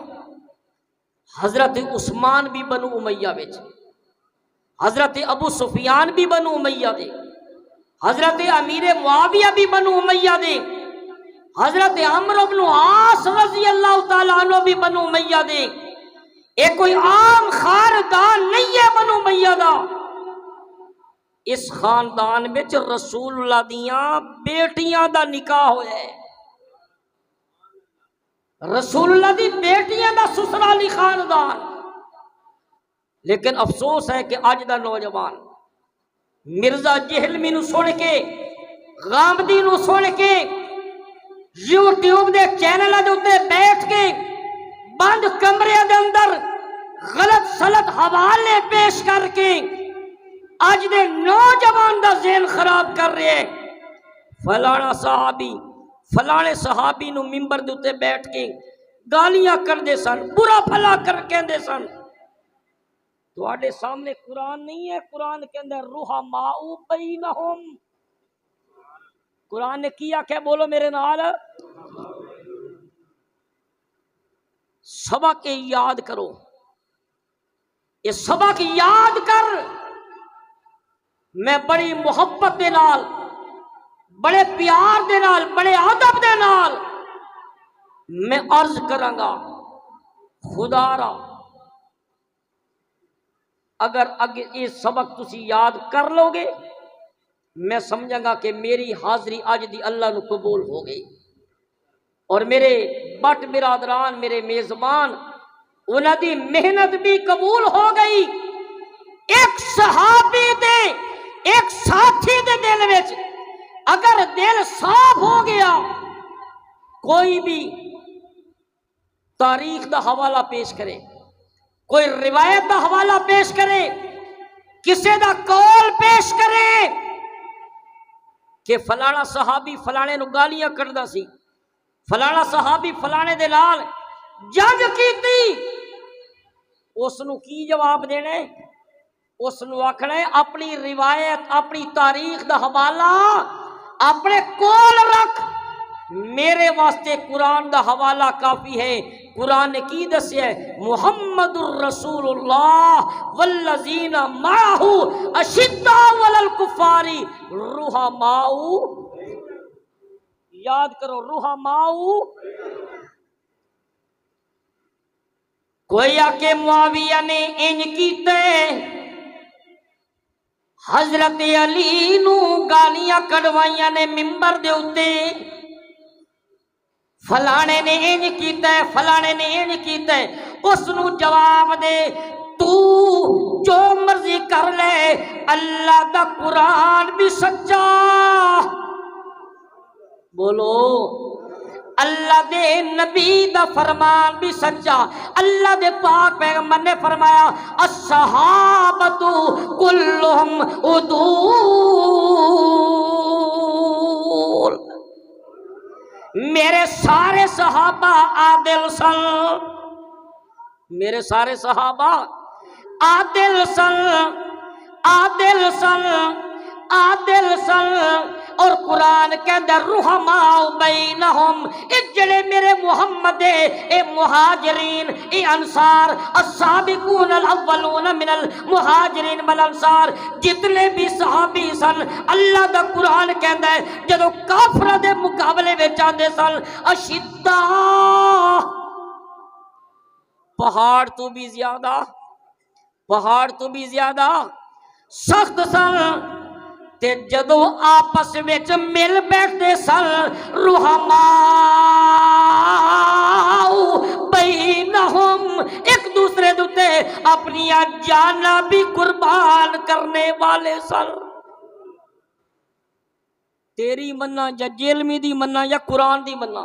حضرت عثمان بھی بنو امیہ وچ، حضرت ابو سفیان بھی بنو امیہ دے، حضرت امیر معاویہ بھی بنو امیہ دے، حضرت عمرو بن عاص رضی اللہ تعالیٰ عنہ بھی بنو امیہ دے۔ یہ کوئی عام خاندان نہیں ہے بنو امیہ دا۔ اس خاندان وچ رسول اللہ دیاں بیٹیاں دا نکاح ہویا ہے، رسول اللہ دی بیٹیاں دا سسرالی خاندان۔ لیکن افسوس ہے کہ اج دا نوجوان مرزا جہلمی نو سن کے، غامدی نو سن کے، یوٹیوب دے چینل دے اوتے بیٹھ کے بند کمرے دے اندر غلط سلط حوالے پیش کر کے اج دے نوجوان دا ذہن خراب کر رہے ہیں۔ فلانا صحابی، فلانے صحابی نو ممبر دے اوتے بیٹھ کے گالیاں کردے سن، برا بھلا کر کہندے سن۔ تواڈے سامنے قرآن نہیں ہے، قرآن کہندا ہے رحماء بینہم۔ قرآن نے کیا کہ بولو میرے نال، سبق یاد کرو، یہ سبق یاد کر۔ میں بڑی محبت دے نال، بڑے پیار دے نال، بڑے ادب دے نال میں عرض کراں گا، خدا را اگر یہ سبق تسی یاد کر لو گے، میں سمجھاں گا کہ میری حاضری اج دی اللہ نو قبول ہو گئی، اور میرے بٹ برادران، میرے میزبان، انہاں دی محنت بھی قبول ہو گئی۔ ایک صحابی دے، ایک ساتھی دے دل وچ اگر دل صاف ہو گیا، کوئی بھی تاریخ دا حوالہ پیش کرے، کوئی روایت دا حوالہ پیش کرے، کسے دا قول پیش کرے کہ فلانا صحابی فلانے نو گالیاں کردا سی، فلانا صحابی فلانے دے نال جنگ کیتی، اس نو کی جواب دینے؟ اس نو آکھنا ہے اپنی روایت، اپنی تاریخ دا حوالہ اپنے کول رکھ، میرے واسطے قرآن دا حوالہ کافی ہے۔ قرآن نے کی دسیا ہے؟ محمد الرسول اللہ والذین معہ اشداء علی الکفار رحماء، یاد کرو رحماء۔ کوئی آکے معاویہ نے انج کیتے، حضرت علی نو گالیاں کڈوائیاں نے ممبر دے اتے، فلانے نے انج کیتا ہے، فلانے نے انج کیتا ہے، اس نو جواب دے تو جو مرضی کر لے، اللہ دا قرآن بھی سچا، بولو اللہ دے نبی دا فرمان بھی سچا۔ اللہ دے پاک پیغمبر نے فرمایا الصحابۃ کلہم عدول، میرے سارے صحابہ عادل سن، میرے سارے صحابہ عادل سن، عادل سن، عادل سن۔ اور قرآن کے اندر رحماء بینہم، جڑے میرے محمد اے مہاجرین اے انصار، السابقون الاولون من المہاجرین والانصار، جتنے بھی صحابی سن، اللہ دا قرآن کہندا ہے جدوں کافراں دے مقابلے وچ آندے سن، اشداء، پہاڑ تو بھی زیادہ، پہاڑ تو بھی زیادہ سخت سن، تے جدو آپس وچ مل بیٹھتے سن، رحماء بینہم، ایک دوسرے دوتے اپنی جاناں بھی قربان کرنے والے سن۔ تیری مننا یا جیلمی دی مننا یا قرآن دی مننا؟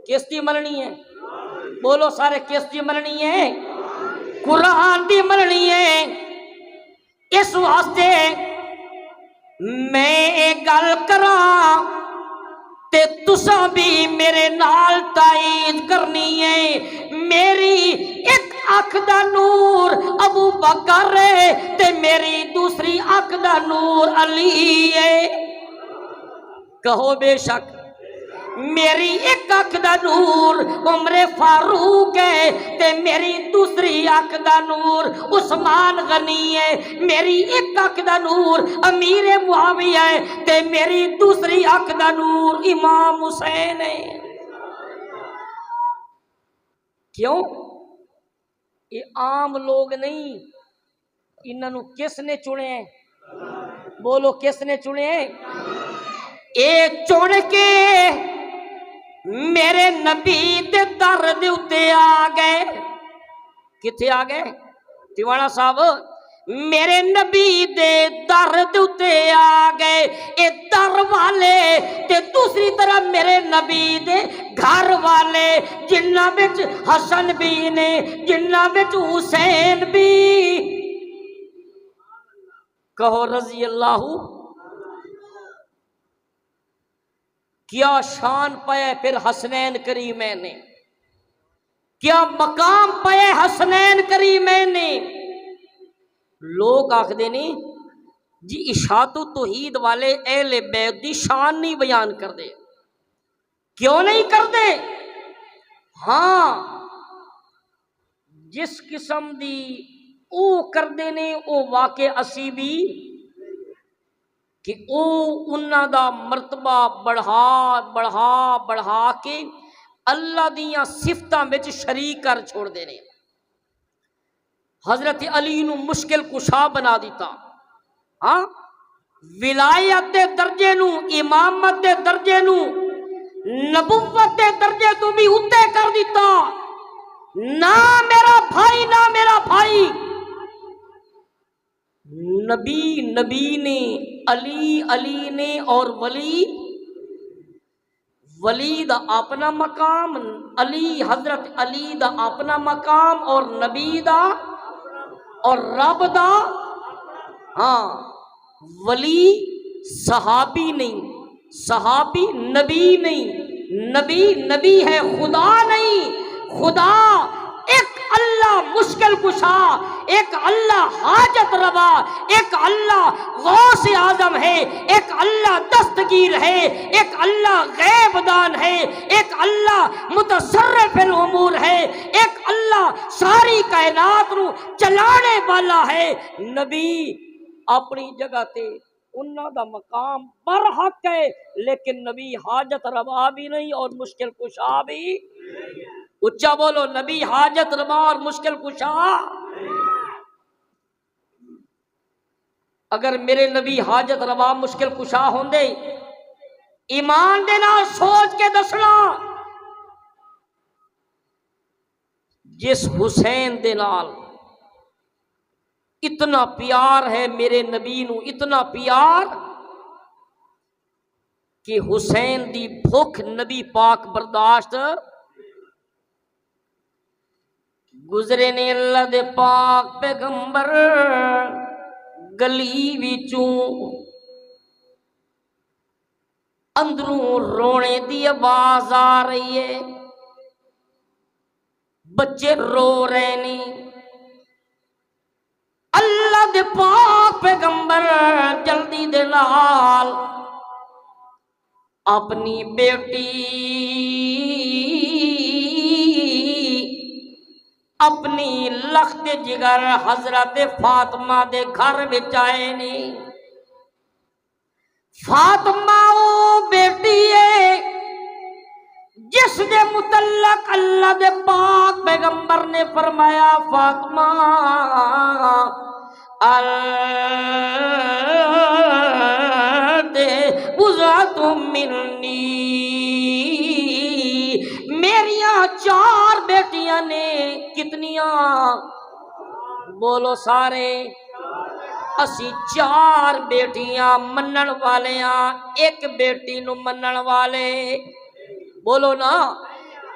کس دی مننی ہے؟ بولو سارے، کس دی مننی ہے؟ قرآن دی مننی ہے۔ اس واسطے میں ایک گل کراں تے تساں بھی میرے نال تائید کرنی ہے۔ میری ایک اکھ دا نور ابو بکر ہے تے میری دوسری اکھ دا نور علی ہے۔ کہو بے شک۔ میری ایک اکھ دا نور عمر فاروق ہے تے میری دوسری اکھ دا نور عثمان غنی ہے۔ میری ایک اکھ دا نور امیر معاویہ ہے تے میری دوسری اکھ دا نور امام حسین ہے۔ کیوں؟ یہ عام لوگ نہیں، انہوں کس نے چنے ہیں؟ بولو کس نے چنے ہیں؟ اے چن کے میرے نبی دے در دے اتے آ گئے۔ کتھے آ گئے؟ تیوانا صاحب، میرے نبی دے در دے اتے آ گئے۔ اے در والے تے دوسری طرح میرے نبی دے گھر والے، جنہ بچ حسن بھی نے، جنہ بچ حسین بھی۔ کہو رضی اللہ۔ کیا شان پائے پھر حسنین کریمین نے، کیا مقام پائے حسنین کریمین نے۔ لوگ آخدے نہیں جی اشاعت و توحید والے اہل بیت دی شان نہیں بیان کر دے۔ کیوں نہیں کر دے؟ ہاں جس قسم دی او کر دے نے او واقع اسی بھی کہ او انہاں دا مرتبہ بڑھا بڑھا بڑھا کے اللہ دیاں صفتاں وچ شریک کر چھوڑ دے نے۔ حضرت علی نو مشکل کشا بنا دیتا، ہاں ولایت دے درجے نو، امامت دے درجے نو، نبوت دے درجے تو بھی اتے کر دیتا۔ نہ میرا بھائی، نہ میرا بھائی، نبی نبی نے، علی علی نے، اور ولی ولی دا اپنا مقام، علی حضرت علی دا اپنا مقام، اور نبی دا اور رب دا۔ ہاں ولی صحابی نہیں، صحابی نبی نہیں، نبی نبی ہے، خدا نہیں۔ خدا ایک اللہ مشکل کشا، ایک اللہ حاجت روا، ایک اللہ غوث اعظم ہے، ایک اللہ دستگیر ہے، ایک اللہ غیب دان ہے، ایک اللہ متصرف الامور ہے، ایک اللہ ساری کائنات نو چلانے والا ہے۔ نبی اپنی جگہ تے انہاں دا مقام برحق ہے، لیکن نبی حاجت روا بھی نہیں اور مشکل کشا بھی۔ اچھا بولو، نبی حاجت روا اور مشکل کشا۔ اگر میرے نبی حاجت روا مشکل کشا ہوندے، ایمان دے نال سوچ کے دسنا، جس حسین دے نال اتنا پیار ہے میرے نبی نو، اتنا پیار کہ حسین دی بھوک نبی پاک برداشت گزرے نے اللہ دے پاک پیغمبر گلی وچوں اندروں رونے دی آواز آ رہی ہے، بچے رو رہے نے۔ اللہ دے پاک پیغمبر جلدی دے نال اپنی بیٹی اپنی لخت جگر حضرت فاطمہ دے گھر وچ آئے نے۔ فاطمہ وہ بیٹی ہے جس دے متعلق اللہ دے پاک پیغمبر نے فرمایا فاطمہ بضعۃ منی، میریاں 4 بیٹیاں نے، کتنیاں؟ بولو سارے، اسی 4 بیٹیاں منن والے ہاں، ایک بیٹی نو منن والے، بولو نا۔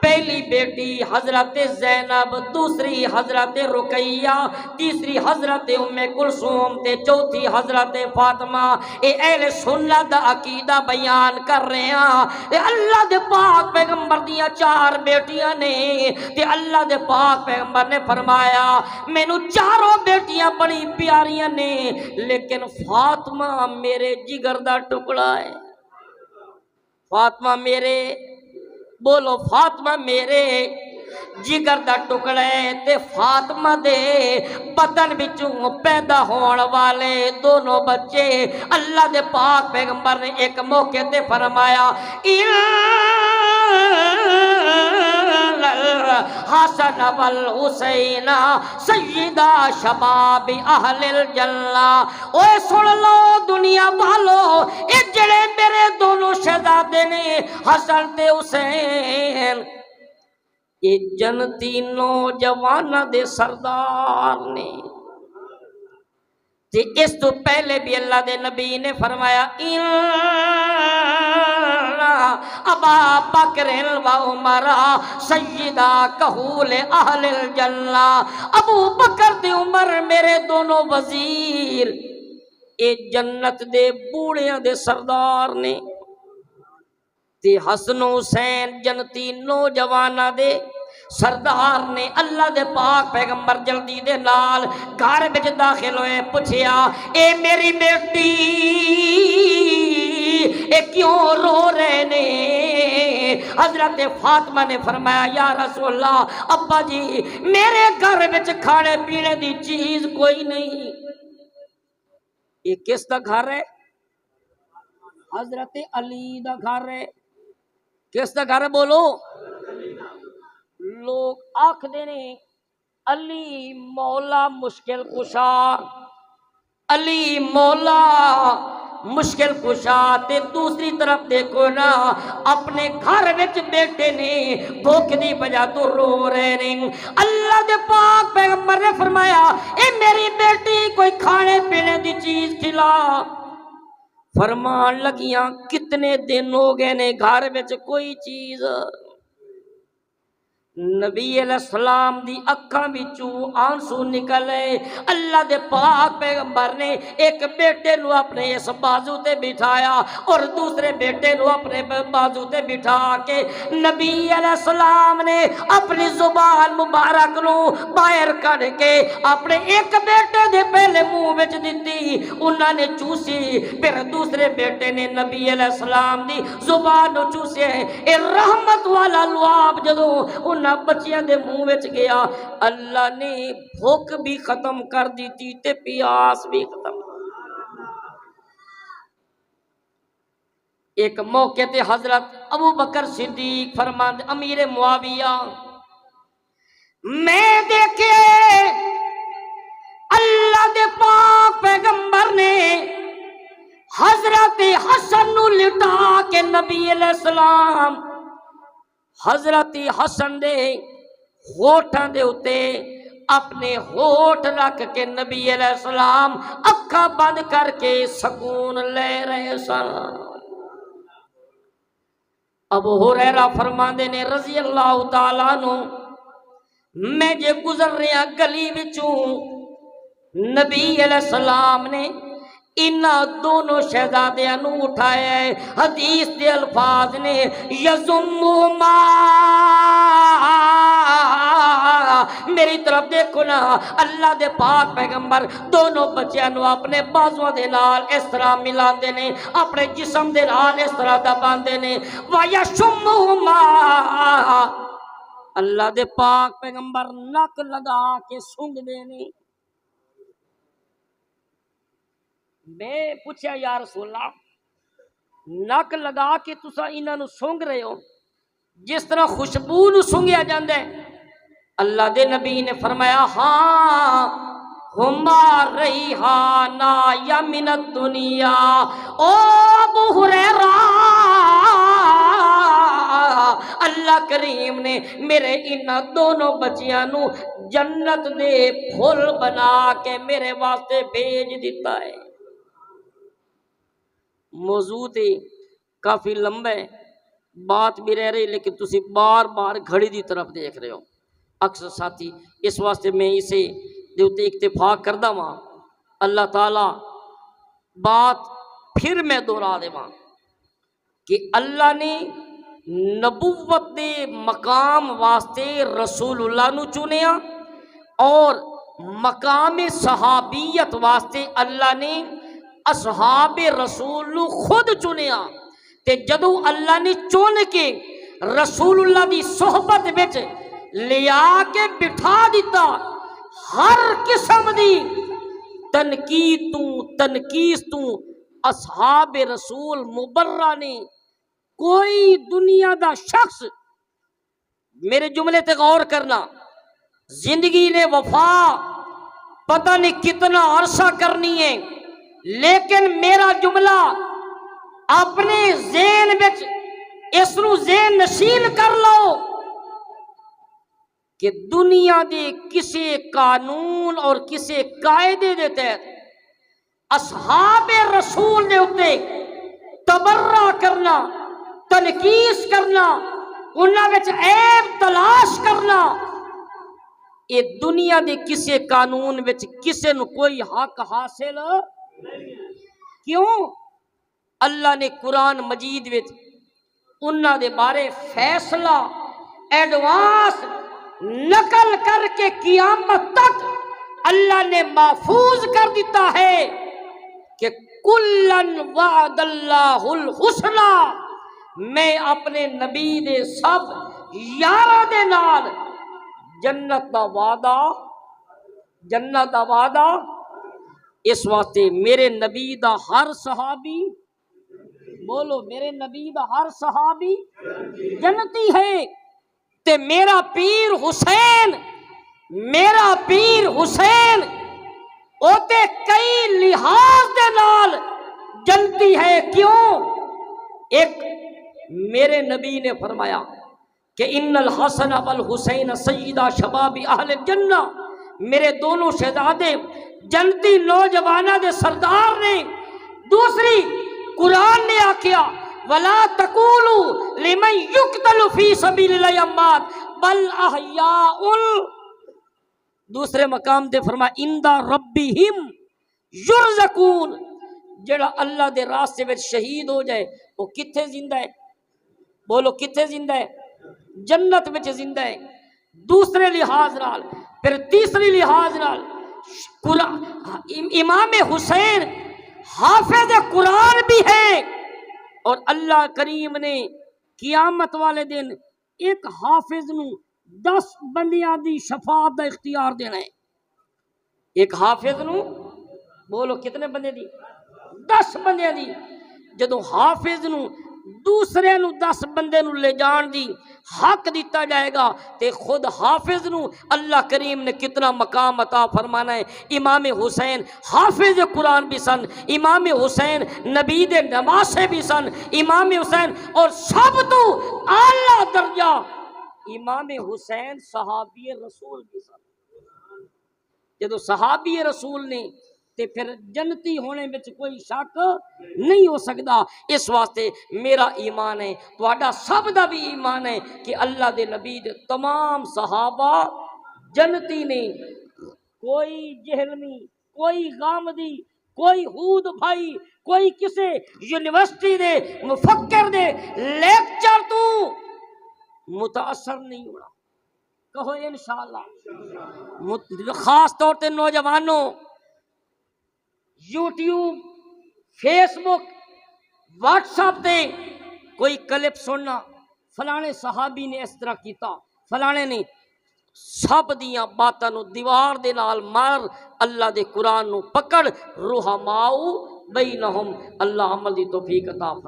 پہلی بیٹی حضرت زینب، دوسری حضرت رقیہ، تیسری حضرت ام کلثوم تے چوتھی حضرت فاطمہ۔ اے اہل سنت دا عقیدہ بیان کر رہے ہیں۔ اے اللہ دے پاک پیغمبر دیاں 4 بیٹیاں نے تے اللہ دے پاک پیغمبر نے فرمایا مینوں 4 بیٹیاں بڑی پیاریاں نے، لیکن فاطمہ میرے جگر دا ٹکڑا ہے۔ فاطمہ میرے، بولو فاطمہ میرے جگر دا ٹکڑا ہے۔ تے فاطمہ دے بدن وچوں پیدا ہون والے دونوں بچے اللہ دے پاک پیغمبر نے ایک موقع تے فرمایا حسن والحسین سیدہ شباب اہل الجنہ۔ اوے سن لو دنیا والو، اے جڑے میرے دونوں شہزادے نے حسن تے حسین، اے جنتی نوجواناں دے سردار نے۔ تے اس تو پہلے بھی اللہ دے نبی نے فرمایا ابا بکر و عمر سیدہ کہول اہل الجنہ، ابو بکر تے عمر میرے دونوں وزیر اے جنت دے بوڑیاں دے سردار نے۔ تے حسن و حسین جنتی نوجواناں دے سردار نے۔ اللہ دے پاک پیغمبر جلدی دے نال گھر وچ داخل ہوئے، پوچھیا اے میری بیٹی اے کیوں رو رہے نے؟ حضرت فاطمہ نے فرمایا یا رسول اللہ، ابا جی میرے گھر وچ کھانے پینے دی چیز کوئی نہیں۔ یہ کس دا گھر ہے؟ حضرت علی دا گھر ہے۔ کس دا گھر ہے بولو؟ لوگ آکھدے نے علی مولا مشکل کشا، علی مولا مشکل کشا، تے دوسری طرف دیکھو نا اپنے گھر وچ بیٹے نے بھوک دی وجہ تو رو رہے نے۔ اللہ دے پاک پیغمبر نے فرمایا اے میری بیٹی کوئی کھانے پینے دی چیز کھلا۔ فرمان لگیاں کتنے دن ہو گئے نے گھر وچ کوئی چیز۔ نبی علیہ السلام دی اکھاں وچوں آنسو نکلے۔ اللہ دے پاک پیغمبر نے ایک بیٹے نو اپنے اس بازو تے بٹھایا اور دوسرے بیٹے نو اپنے بازو تے بٹھا کے نبی علیہ السلام نے اپنی زبان مبارک نو باہر کر کے اپنے ایک بیٹے دے پہلے منہ وچ دتی، انہاں نے چوسی، پھر دوسرے بیٹے نے نبی علیہ السلام دی زبان نو چوسے۔ اے رحمت والا لعاب جدوں انہاں بچیاں دے منہ وچ گیا، اللہ نے بھوک بھی ختم کر دیتی تے پیاس بھی ختم۔ ایک موقع تے حضرت ابو بکر صدیق فرماندے امیر معاویہ میں دیکھے اللہ دے پاک پیغمبر نے حضرت حسن نو لٹا کے نبی علیہ السلام حضرت حسن دے ہوٹھاں دے اتے اپنے ہوٹ رکھ کے نبی علیہ السلام اکھاں بند کر کے سکون لے رہے سن۔ ابو ہریرہ فرماندے نے رضی اللہ تعالیٰ عنہ میں جے گزر رہا گلی وچوں نبی علیہ السلام نے انہاں دونوں شہزادیاں نو اٹھایا ہے۔ حدیث دے الفاظ نے یزمہما، میری طرف دیکھو نا، اللہ دے پاک پیغمبر دونوں بچیاں نو اپنے بازواں دے نال اس طرح ملاندے نے، اپنے جسم دے نال اس طرح دباندے نے۔ وَيَشُمُّهُمَا، اللہ دے پاک پیغمبر نک لگا کے سونگ دے نے۔ میں پوچھا یا رسول اللہ، نک لگا کے تساں انہاں نو سونگ رہے ہو جس طرح خوشبو نو سونگیا جاندا ہے؟ اللہ دے نبی نے فرمایا ہاں، ہما ریحانا یا من الدنیا۔ او ابو ہریرہ، اللہ کریم نے میرے انہاں دونوں بچیاں نو جنت دے پھول بنا کے میرے واسطے بھیج دیتا ہے۔ موضوع تے کافی لمبا ہے، بات بھی رہ رہی، لیکن تسی بار بار گھڑی دی طرف دیکھ رہے ہو اکثر ساتھی، اس واسطے میں اسے دے اتے اکتفاق کردہ ماں۔ اللہ تعالی بات پھر میں دہرا دے ماں کہ اللہ نے نبوت دے مقام واسطے رسول اللہ نو چنیا، اور مقام صحابیت واسطے اللہ نے اصحاب رسول نو خود چنیا۔ تے جدو اللہ نے چن کے رسول اللہ دی صحبت وچ لیا کے بٹھا دیتا، ہر قسم دی تنقید تو اصحاب رسول مبرہ نے۔ کوئی دنیا دا شخص، میرے جملے تے غور کرنا، زندگی نے وفا پتہ نہیں کتنا عرصہ کرنی ہے، لیکن میرا جملہ اپنے ذہن وچ اس نو ذہن نشین کر لو کہ دنیا دے کسی قانون اور کسی قاعدے دے تحت اصحاب رسول دے اتے تبرہ کرنا، تنقیص کرنا، انہاں وچ عیب تلاش کرنا، یہ دنیا دے کسی قانون وچ کسی نو کوئی حق حاصل کیوں؟ اللہ نے قرآن مجید وچ انہاں دے بارے فیصلہ ایڈوانس نقل کر کے قیامت تک اللہ نے محفوظ کر دیتا ہے کہ کلن وعد اللہ الحسنی، میں اپنے نبی دے سب یاراں دے نال جنت دا وعدہ۔ اس واسطے میرے نبی دا ہر صحابی، بولو میرے نبی دا ہر صحابی جنتی ہے۔ تے میرا پیر حسین اوتے کئی لحاظ دے نال جنتی ہے۔ کیوں؟ ایک میرے نبی نے فرمایا کہ ان الحسن والحسین سیدہ شباب اہل الجنہ، میرے دونوں شہزادے جنتی نوجوانہ دے سردار نے۔ دوسری قرآن نے آکھیا وَلَا تَقُولُوا لِمَنْ يُقْتَلُ فِي سَبِيلِ اللَّهِ أَمْوَاتٌ بَلْ أَحْيَاءٌ، دوسرے مقام دے فرمایا عِنْدَ رَبِّهِمْ يُرْزَقُونَ، جڑا اللہ دے راستے میں شہید ہو جائے وہ کتھے زندہ ہے؟ بولو کتھے زندہ ہے؟ جنت میں زندہ ہے۔ دوسرے لحاظ نال، پھر تیسری لحاظ نال امام حسین حافظ قرآن بھی ہے، اور اللہ کریم نے قیامت والے دن ایک حافظ نو 10 بندیاں دی شفاعت دا اختیار دینا ہے۔ ایک حافظ نو بولو کتنے بندے دی؟ 10 بندیاں دی۔ جدو حافظ نو دوسرے نو 10 بندے نو لے جان دی حق دیتا جائے گا، تے خود حافظ نو اللہ کریم نے کتنا مقام عطا فرمانا ہے۔ امام حسین حافظ قرآن بھی سن، امام حسین نبی دے نواسے بھی سن، امام حسین، اور سب تو اعلیٰ درجہ امام حسین صحابی رسول بھی سن۔ جدو صحابی رسول نے تے پھر جنتی ہونے میں کوئی شک نہیں ہو سکتا۔ اس واسطے میرا ایمان ہے، تہاڈا سب دا بھی ایمان ہے کہ اللہ دے نبی دے تمام صحابہ جنتی نے، کوئی جہلمی، کوئی غامدی، کوئی ہود بھائی کوئی کسی یونیورسٹی دے مفکر دے لیکچر تو متاثر نہیں ہونا، کہو انشاءاللہ۔ خاص طور تے نوجوانوں، یوٹیوب، فیس بک، واٹس ایپ تے کوئی کلپ سننا، فلانے صحابی نے اس طرح کیتا، فلانے نے، سب دیاں باتاں نو دیوار دے نال مار، اللہ دے قرآن نو پکڑ، رحماؤ بینہم، اللہ عمل دی توفیق عطا فرمائے۔